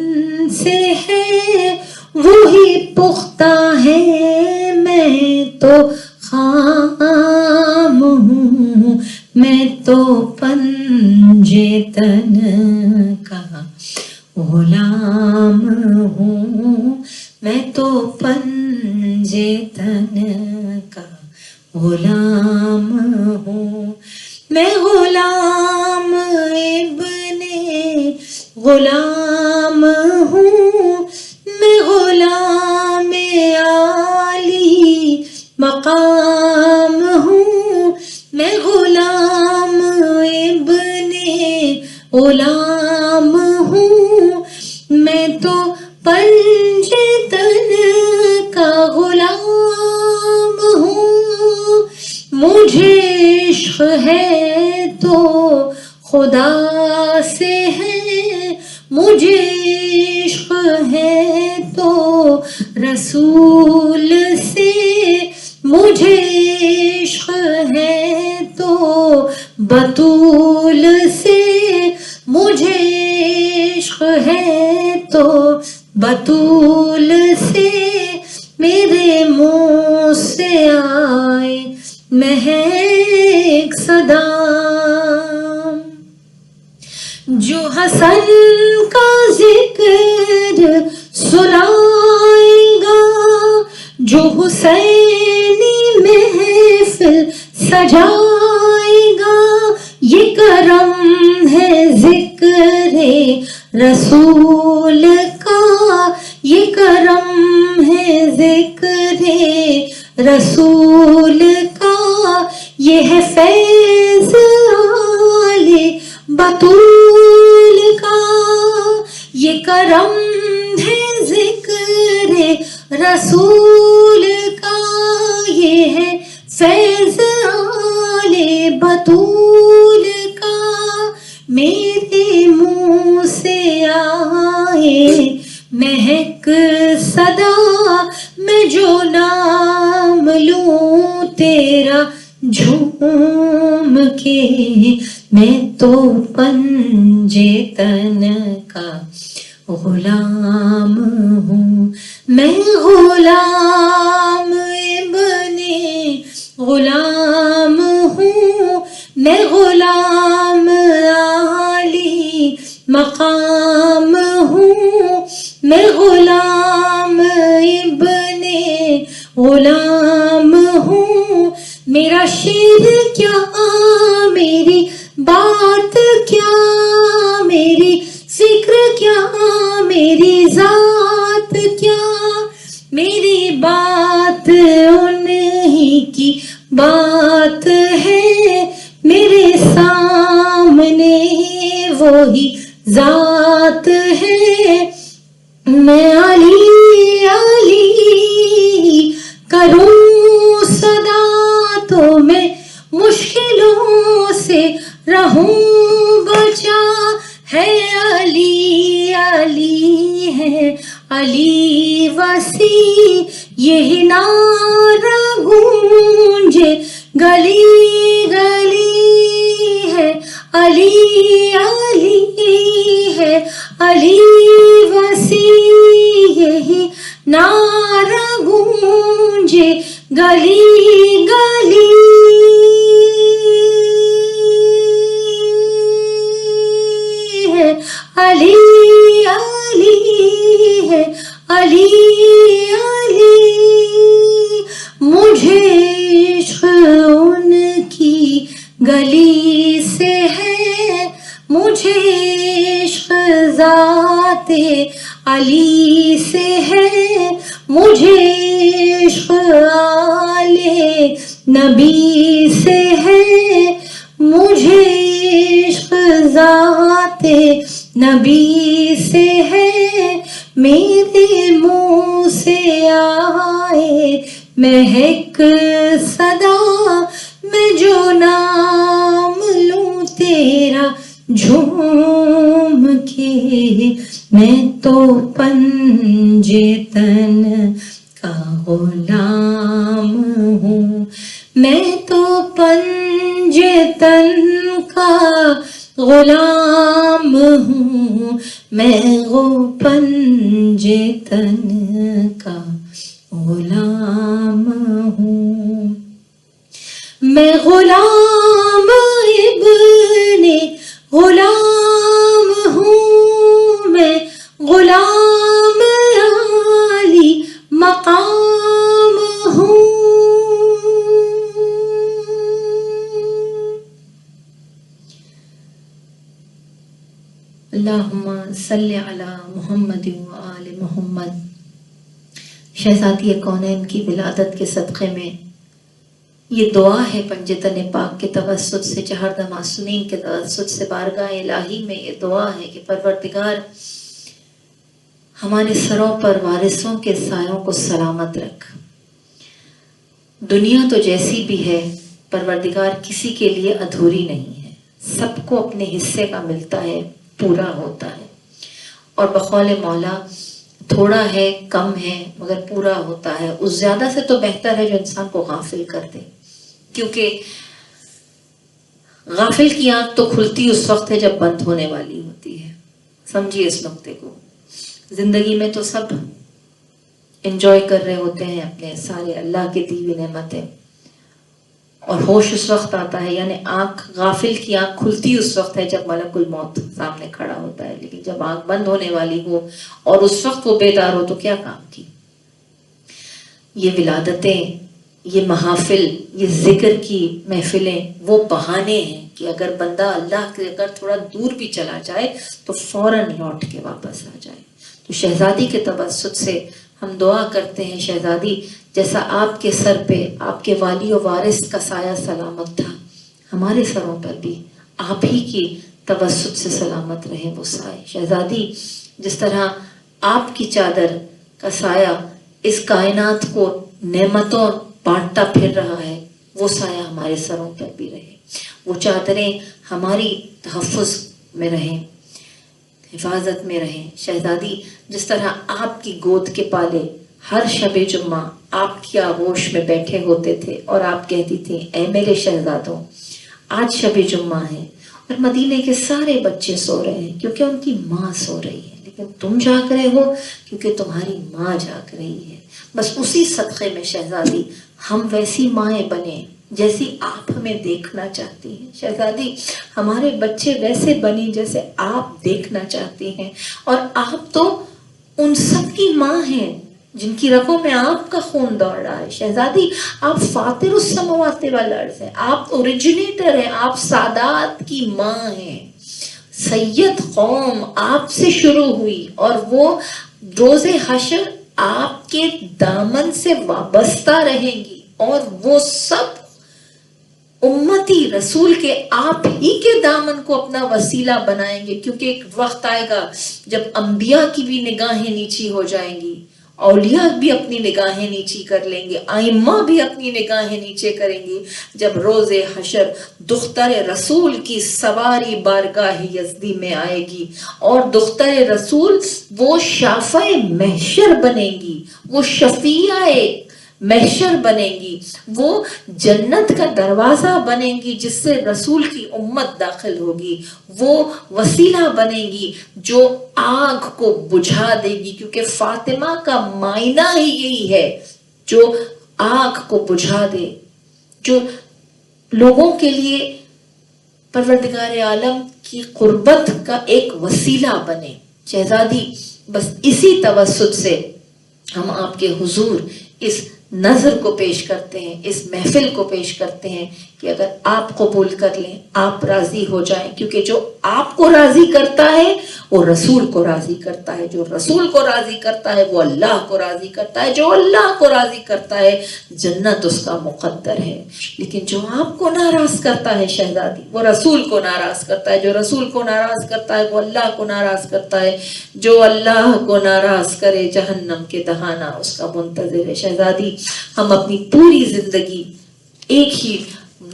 سے ہے. وہی پختہ ہے، میں تو خام ہوں، میں تو پنجے تن کا غلام ہوں، میں تو پنجے تن کا غلام ہوں. میں غلام ابن غلام ہوں، میں غلام عالی مقام ہوں، میں غلام ابن غلام ہوں، میں تو پنجے تن کا غلام ہوں. مجھے عشق ہے تو خدا سے ہے، مجھے عشق ہے تو رسول سے، مجھے عشق ہے تو بطول سے، مجھے عشق ہے تو بطول سے. میرے منہ سے آئے مہک صدا، جو حسن کا ذکر سنائے گا، جو حسینی محفل سجائے گا. یہ کرم ہے ذکر رسول کا، یہ کرم ہے ذکر رسول کا، یہ ہے فیض آل بطول کا. یہ کرم ہے ذکر رسول کا، یہ ہے فیض آل بطول کا. میرے منہ سے آئے مہک صدا، میں جو نام لوں تیرا جھوم کے، میں تو پنجے تن کا غلام ہوں، میں غلام ابن غلام ہوں، میں غلام عالی مقام ہوں، میں غلام ابن غلام ہوں. میرا شیر کیا، میری بات کیا، میری فکر کیا، میری ذات کیا، میری بات انہی کی بات ہے، میرے سامنے وہی ذات ہے. میں علی علی کروں صدا تو میں مشکلوں سے رہوں بچا. ہے علی علی ہے علی وسیع، یہی نعرہ گونجے گلی گلی ہے. علی علی ہے علی وسیع، یہی نعرہ گونجے گلی گلی ہے. علی علی ہے علی علی. مجھے عشق ان کی گلی سے ہے، مجھے عشق ذات علی سے ہے مجھے عشق، آلے نبی سے ہے مجھے عشق، ذات نبی سے ہے میرے منہ سے آئے مہک صدا، میں جو نام لوں تیرا جھوم کے، میں تو پنجے تن کا غلام ہوں، میں تو پنجے تن کا غلام ہوں، میں وہ پنجے تن کا غلام ہوں، میں غلام ابن غلام ہوں، میں غلام عالی مقام ہوں۔ اللہم صلی علی محمد و آل محمد۔ شہزادی کونین کی ولادت کے صدقے میں یہ دعا ہے پنجتن پاک کے توسط سے، چہردہ معصومین کے توسط سے بارگاہ الہی میں یہ دعا ہے کہ پروردگار ہمارے سروں پر وارثوں کے سایوں کو سلامت رکھ۔ دنیا تو جیسی بھی ہے پروردگار کسی کے لیے ادھوری نہیں ہے، سب کو اپنے حصے کا ملتا ہے، پورا ہوتا ہے، اور بقول مولا تھوڑا ہے کم ہے مگر پورا ہوتا ہے۔ اس زیادہ سے تو بہتر ہے جو انسان کو غافل کر دے، کیونکہ غافل کی آنکھ تو کھلتی اس وقت ہے جب بند ہونے والی ہوتی ہے۔ سمجھیے اس نقطے کو، زندگی میں تو سب انجوائے کر رہے ہوتے ہیں اپنے سارے اللہ کی دی ہوئی نعمتیں، اور ہوش اس وقت آتا ہے، یعنی آنکھ غافل کی آنکھ کھلتی اس وقت ہے جب ملک الموت سامنے کھڑا ہوتا ہے، لیکن جب آنکھ بند ہونے والی ہو اور اس وقت وہ بیدار ہو تو کیا کام کی۔ یہ ولادتیں، یہ محافل، یہ ذکر کی محفلیں وہ بہانے ہیں کہ اگر بندہ اللہ کے اگر تھوڑا دور بھی چلا جائے تو فوراً لوٹ کے واپس آ جائے۔ تو شہزادی کے توسط سے ہم دعا کرتے ہیں، شہزادی جیسا آپ کے سر پہ آپ کے والی و وارث کا سایہ سلامت تھا، ہمارے سروں پر بھی آپ ہی کی توسط سے سلامت رہے وہ سائے۔ شہزادی جس طرح آپ کی چادر کا سایہ اس کائنات کو نعمتوں بانٹتا پھر رہا ہے، وہ سایہ ہمارے سروں پر بھی رہے، وہ چادریں ہماری تحفظ میں رہیں، حفاظت میں رہیں۔ شہزادی جس طرح آپ کی گود کے پالے ہر شب جمعہ آپ کی آغوش میں بیٹھے ہوتے تھے اور آپ کہتی تھیں اے میرے شہزادوں آج شب جمعہ ہے اور مدینے کے سارے بچے سو رہے ہیں کیونکہ ان کی ماں سو رہی ہے، لیکن تم جاگ رہے ہو کیونکہ تمہاری ماں جاگ رہی ہے۔ بس اسی صدقے میں شہزادی ہم ویسی مائیں بنیں جیسی آپ ہمیں دیکھنا چاہتی ہیں۔ شہزادی ہمارے بچے ویسے بنیں جیسے آپ دیکھنا چاہتی ہیں، اور آپ تو ان سب کی ماں ہیں جن کی رگوں میں آپ کا خون دوڑ رہا ہے۔ شہزادی آپ فاطر السماوات والارض ہیں، آپ اوریجنیٹر ہیں، آپ سادات کی ماں ہیں۔ سید قوم آپ سے شروع ہوئی اور وہ روز حشر آپ کے دامن سے وابستہ رہیں گی، اور وہ سب امتی رسول کے آپ ہی کے دامن کو اپنا وسیلہ بنائیں گے، کیونکہ ایک وقت آئے گا جب انبیاء کی بھی نگاہیں نیچی ہو جائیں گی، اولیاء بھی اپنی نگاہیں نیچی کر لیں گے، ائمہ بھی اپنی نگاہیں نیچے کریں گی، جب روز حشر دختر رسول کی سواری بارگاہ یزدی میں آئے گی، اور دختر رسول وہ شافع محشر بنیں گی، وہ شفیع محشر بنیں گی، وہ جنت کا دروازہ بنیں گی جس سے رسول کی امت داخل ہوگی، وہ وسیلہ بنیں گی جو آگ کو بجھا دے گی، کیونکہ فاطمہ کا معنی ہی یہی ہے جو آگ کو بجھا دے، جو لوگوں کے لیے پروردگار عالم کی قربت کا ایک وسیلہ بنے۔ شہزادی بس اسی توسط سے ہم آپ کے حضور اس نظر کو پیش کرتے ہیں، اس محفل کو پیش کرتے ہیں کہ اگر آپ قبول کر لیں، آپ راضی ہو جائیں، کیونکہ جو آپ کو راضی کرتا ہے وہ رسول کو راضی کرتا ہے، جو رسول کو راضی کرتا ہے وہ اللہ کو راضی کرتا ہے، جو اللہ کو راضی کرتا ہے جنت اس کا مقدر ہے۔ لیکن جو آپ کو ناراض کرتا ہے شہزادی، وہ رسول کو ناراض کرتا ہے، جو رسول کو ناراض کرتا ہے وہ اللہ کو ناراض کرتا ہے، جو اللہ کو ناراض کرے جہنم کے دہانہ اس کا منتظر ہے۔ شہزادی، ہم اپنی پوری زندگی ایک ہی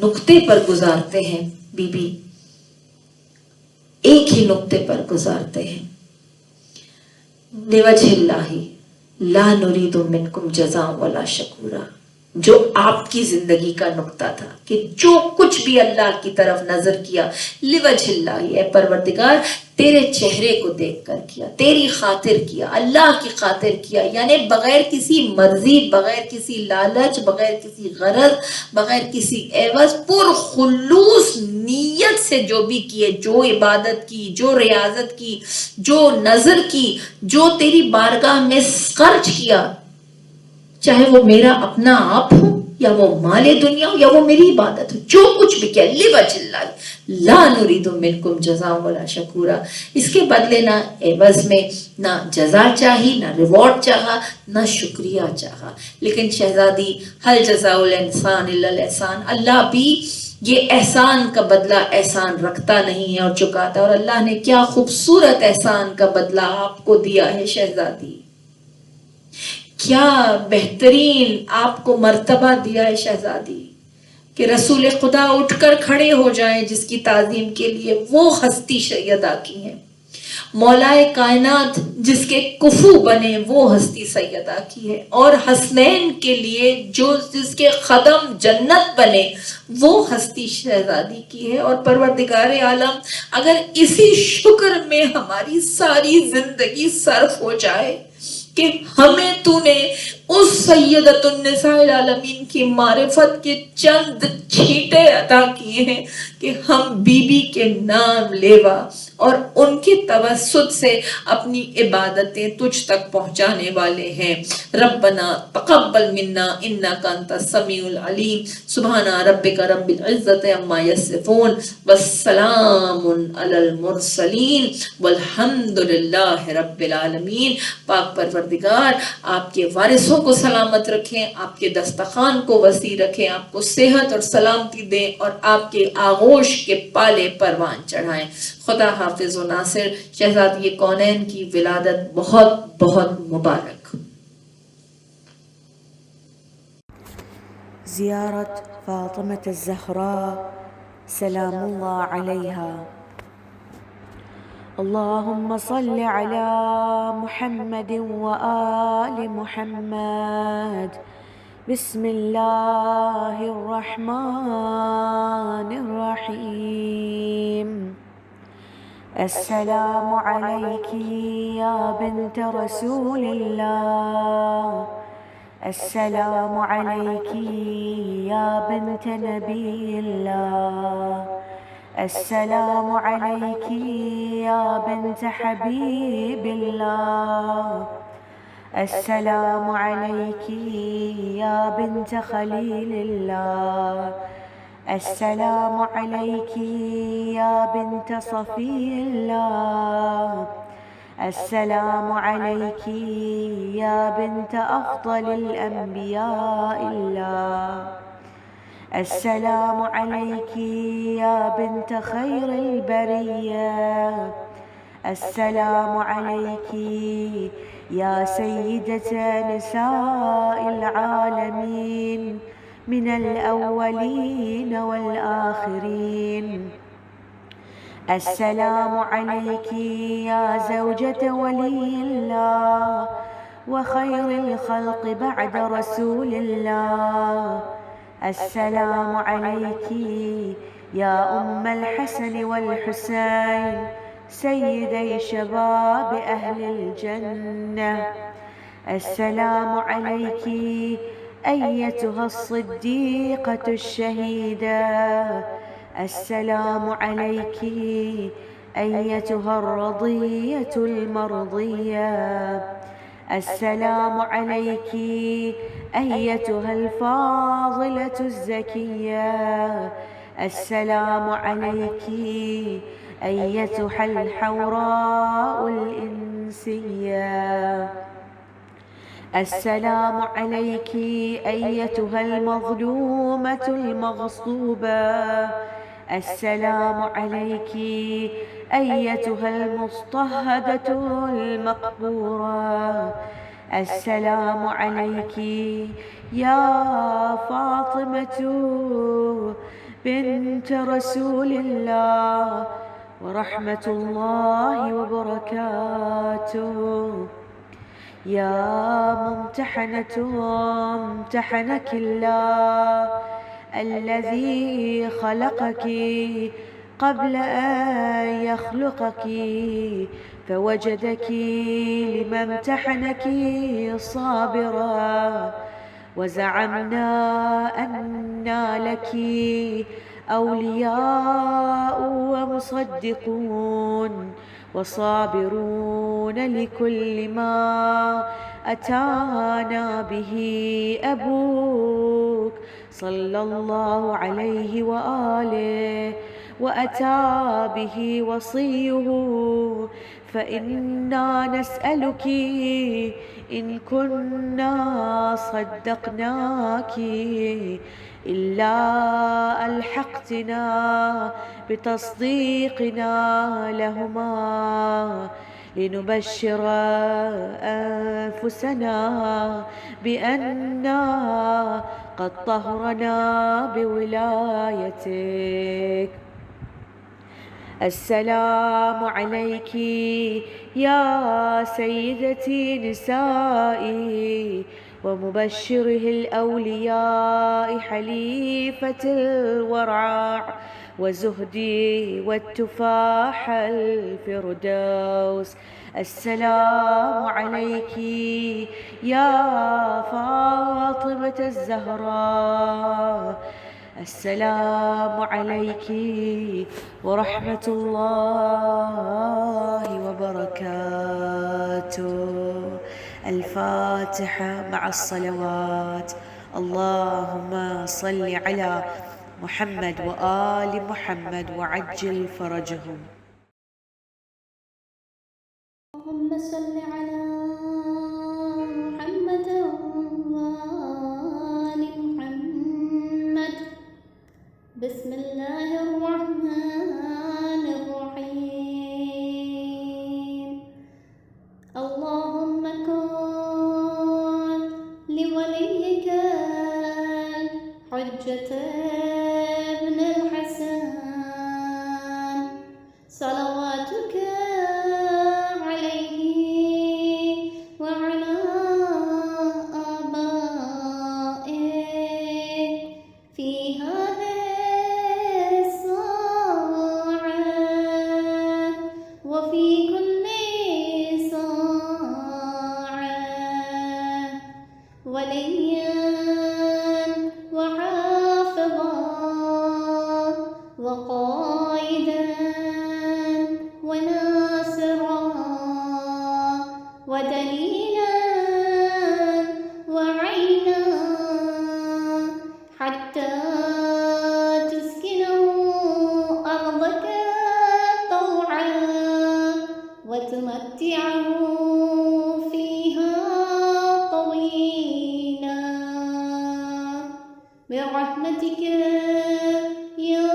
نقطے پر گزارتے ہیں، بی بی ایک ہی نقطے پر گزارتے ہیں، لوجہ اللہ لا نرید منکم جزاء ولا شکورا، جو آپ کی زندگی کا نقطہ تھا کہ جو کچھ بھی اللہ کی طرف نظر کیا لوجہ اللہ، اے پروردگار تیرے چہرے کو دیکھ کر کیا، تیری خاطر کیا، اللہ کی خاطر کیا، یعنی بغیر کسی مرضی، بغیر کسی لالچ، بغیر کسی غرض، بغیر کسی عوض، پر خلوص نیت سے جو بھی کیے، جو عبادت کی، جو ریاضت کی، جو نظر کی، جو تیری بارگاہ میں خرچ کیا، چاہے وہ میرا اپنا آپ ہو یا وہ مال دنیا ہو یا وہ میری عبادت ہو، جو کچھ بھی کیا لوجہ اللہ لا نرید منکم جزاء ولا شکورا، اس کے بدلے نہ عوض میں نہ جزا چاہی، نہ ریوارڈ چاہا، نہ شکریہ چاہا۔ لیکن شہزادی، حل جزاء الانسان الا الاحسان، اللہ بھی یہ احسان کا بدلہ احسان رکھتا نہیں ہے اور چکاتا، اور اللہ نے کیا خوبصورت احسان کا بدلہ آپ کو دیا ہے شہزادی، کیا بہترین آپ کو مرتبہ دیا ہے شہزادی، کہ رسول خدا اٹھ کر کھڑے ہو جائیں جس کی تعظیم کے لیے وہ ہستی سیدہ کی ہیں، مولائے کائنات جس کے کفو بنے وہ ہستی سیدہ کی ہے، اور حسنین کے لیے جس کے خدم جنت بنے وہ ہستی شہزادی کی ہے۔ اور پروردگار عالم اگر اسی شکر میں ہماری ساری زندگی صرف ہو جائے کہ ہمیں تو نے اس سیدۃ النساء العالمین کی معرفت کے چند چھینٹے عطا کیے ہیں کہ ہم بی بی کے نام لیوا اور ان کے توسط سے اپنی عبادتیں تجھ تک پہنچانے والے ہیں۔ ربنا تقبل منا انک انت السمیع العلیم، سبحان ربک رب العزت عما یصفون والسلام علی المرسلین والحمد للہ رب العالمین۔ پاک پروردگار آپ کے وارثوں کو سلامت رکھیں، آپ کے دستخوان کو وسیع رکھیں، آپ کو صحت اور سلامتی دیں اور آپ کے آغوش کے پالے پروان چڑھائیں۔ خدا حافظ و ناصر۔ شہزادی کونین کی ولادت بہت بہت مبارک۔ زيارة فاطمة الزهراء سلام الله عليها. اللهم صل على محمد وآل محمد. بسم الله الرحمن الرحيم. السلام عليك يا بنت رسول الله، السلام عليك يا بنت نبي الله، السلام عليك يا بنت حبيب الله، السلام عليك يا بنت خليل الله، السلام عليك يا بنت صفي الله، السلام عليك يا بنت أفضل الأنبياء الله، السلام عليك يا بنت خير البرية، السلام عليك يا سيدة نساء العالمين من الأولين والآخرين، السلام عليك يا زوجة ولي الله وخير الخلق بعد رسول الله، السلام عليك يا أم الحسن والحسين سيدي شباب أهل الجنة، السلام عليك أيتها الصديقة الشهيدة، السلام عليك أيتها الرضية المرضية، السلام عليك أيتها الفاضلة الزكية، السلام عليك أيتها الحوراء الإنسية. السلام عليك أيتها المظلومة المغصوبة. السلام عليك أيتها المضطهدة المقهورة. السلام عليك يا فاطمة بنت رسول الله ورحمة الله وبركاته. يا ممتحنة امتحنك الله الذي خلقك قبل أن يخلقك فوجدك لما امتحنك صابرا، وزعمنا أن لك أولياء ومصدقون وصابرون لكل ما أتانا به أبوك صلى الله عليه وآله وأتى به وصيه، فإنا نسألك إن كنا صدقناك إلا ألحقتنا بتصديقنا لهما لنبشر أنفسنا بأننا قد طهرنا بولايتك. السلام عليك يا سيدتي نسائي ومبشره الأولياء حليفة الورع وزهدي والتفاح الفردوس. السلام عليك يا فاطمة الزهراء. السلام عليك ورحمة الله وبركاته. الفاتحة مع الصلوات. اللهم صل على محمد وآل محمد وعجل فرجهم. اللهم صل على محمد وآل محمد. بسم الله الرحمن الرحيم. اللهم كن لوليك الحجة ابن الحسن صلواتك عليه وعلى آبائه في هذه الساعة وفي كل ساعة وليا وحافظا وقائدا وناصرا ودليلا وعينا حتى تسكنوا أرضك طوعا وتمتعه فيها طويلا برحمتك يا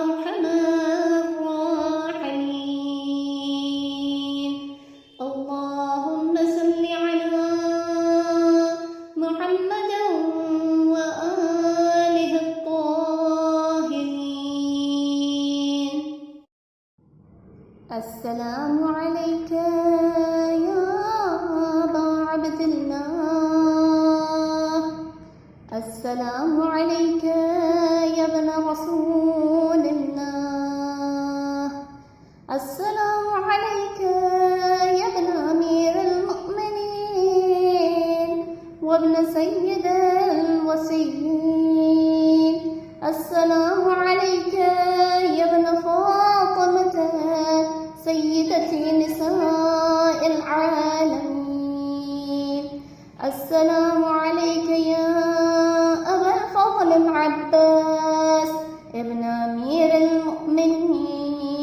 أرحم الراحمين. اللهم صل على محمد وآله الطاهرين. السلام عليك يا أبا عبد الله. السلام عليك يا ابن رسول الله. السلام عليك يا ابن أمير المؤمنين وابن سيد الوصيين. السلام عليك يا ابن فاطمة سيدة نساء العالمين. السلام عليك يا أبا الفضل العباس ابن أمير المؤمنين.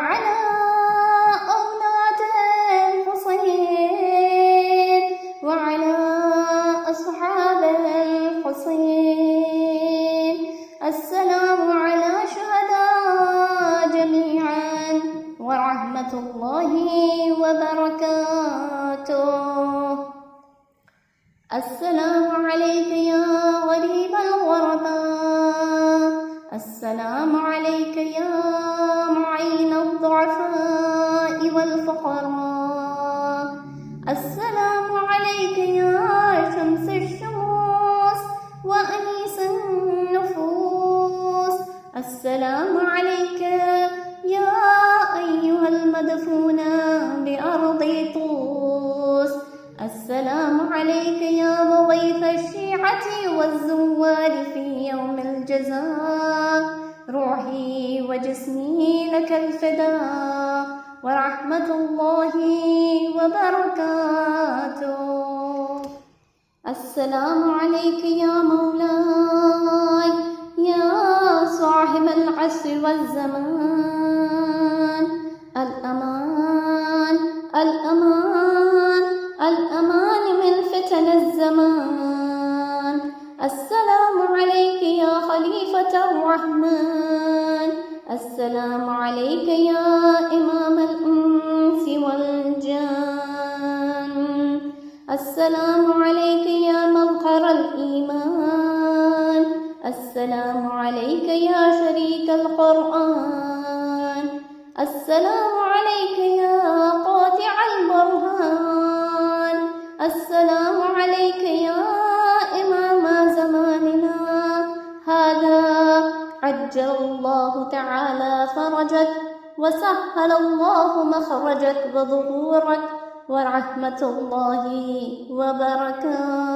وعلى أولاد الحسين وعلى أصحاب الحسين. السلام على شهداء جميعا ورحمة الله وبركاته. السلام عليك يا غريب الغرباء. السلام عليك يا معين الضعفاء والفقراء. السلام عليك يا شمس الشموس وأنيس النفوس. السلام عليك يا أيها المدفون بأرض طوس. السلام عليك يا مضيف الشيعة والزوار في يوم الجزاء. روحي وجسمي لك الفداء ورحمة الله وبركاته. السلام عليك يا مولاي يا صاحب العصر والزمان. الأمان الأمان الأمان من فتن الزمان. السلام عليك يا خليفة الرحمن. السلام عليك يا إمام الإنس والجان. السلام عليك يا مظهر الإيمان. السلام عليك يا شريك القرآن. السلام عليك يا قاطع البرهان. السلام عليك يا إمام زماننا هذا. عجل الله تعالى فرجك وسهل الله مخرجك وظهورك ورحمة الله وبركاته.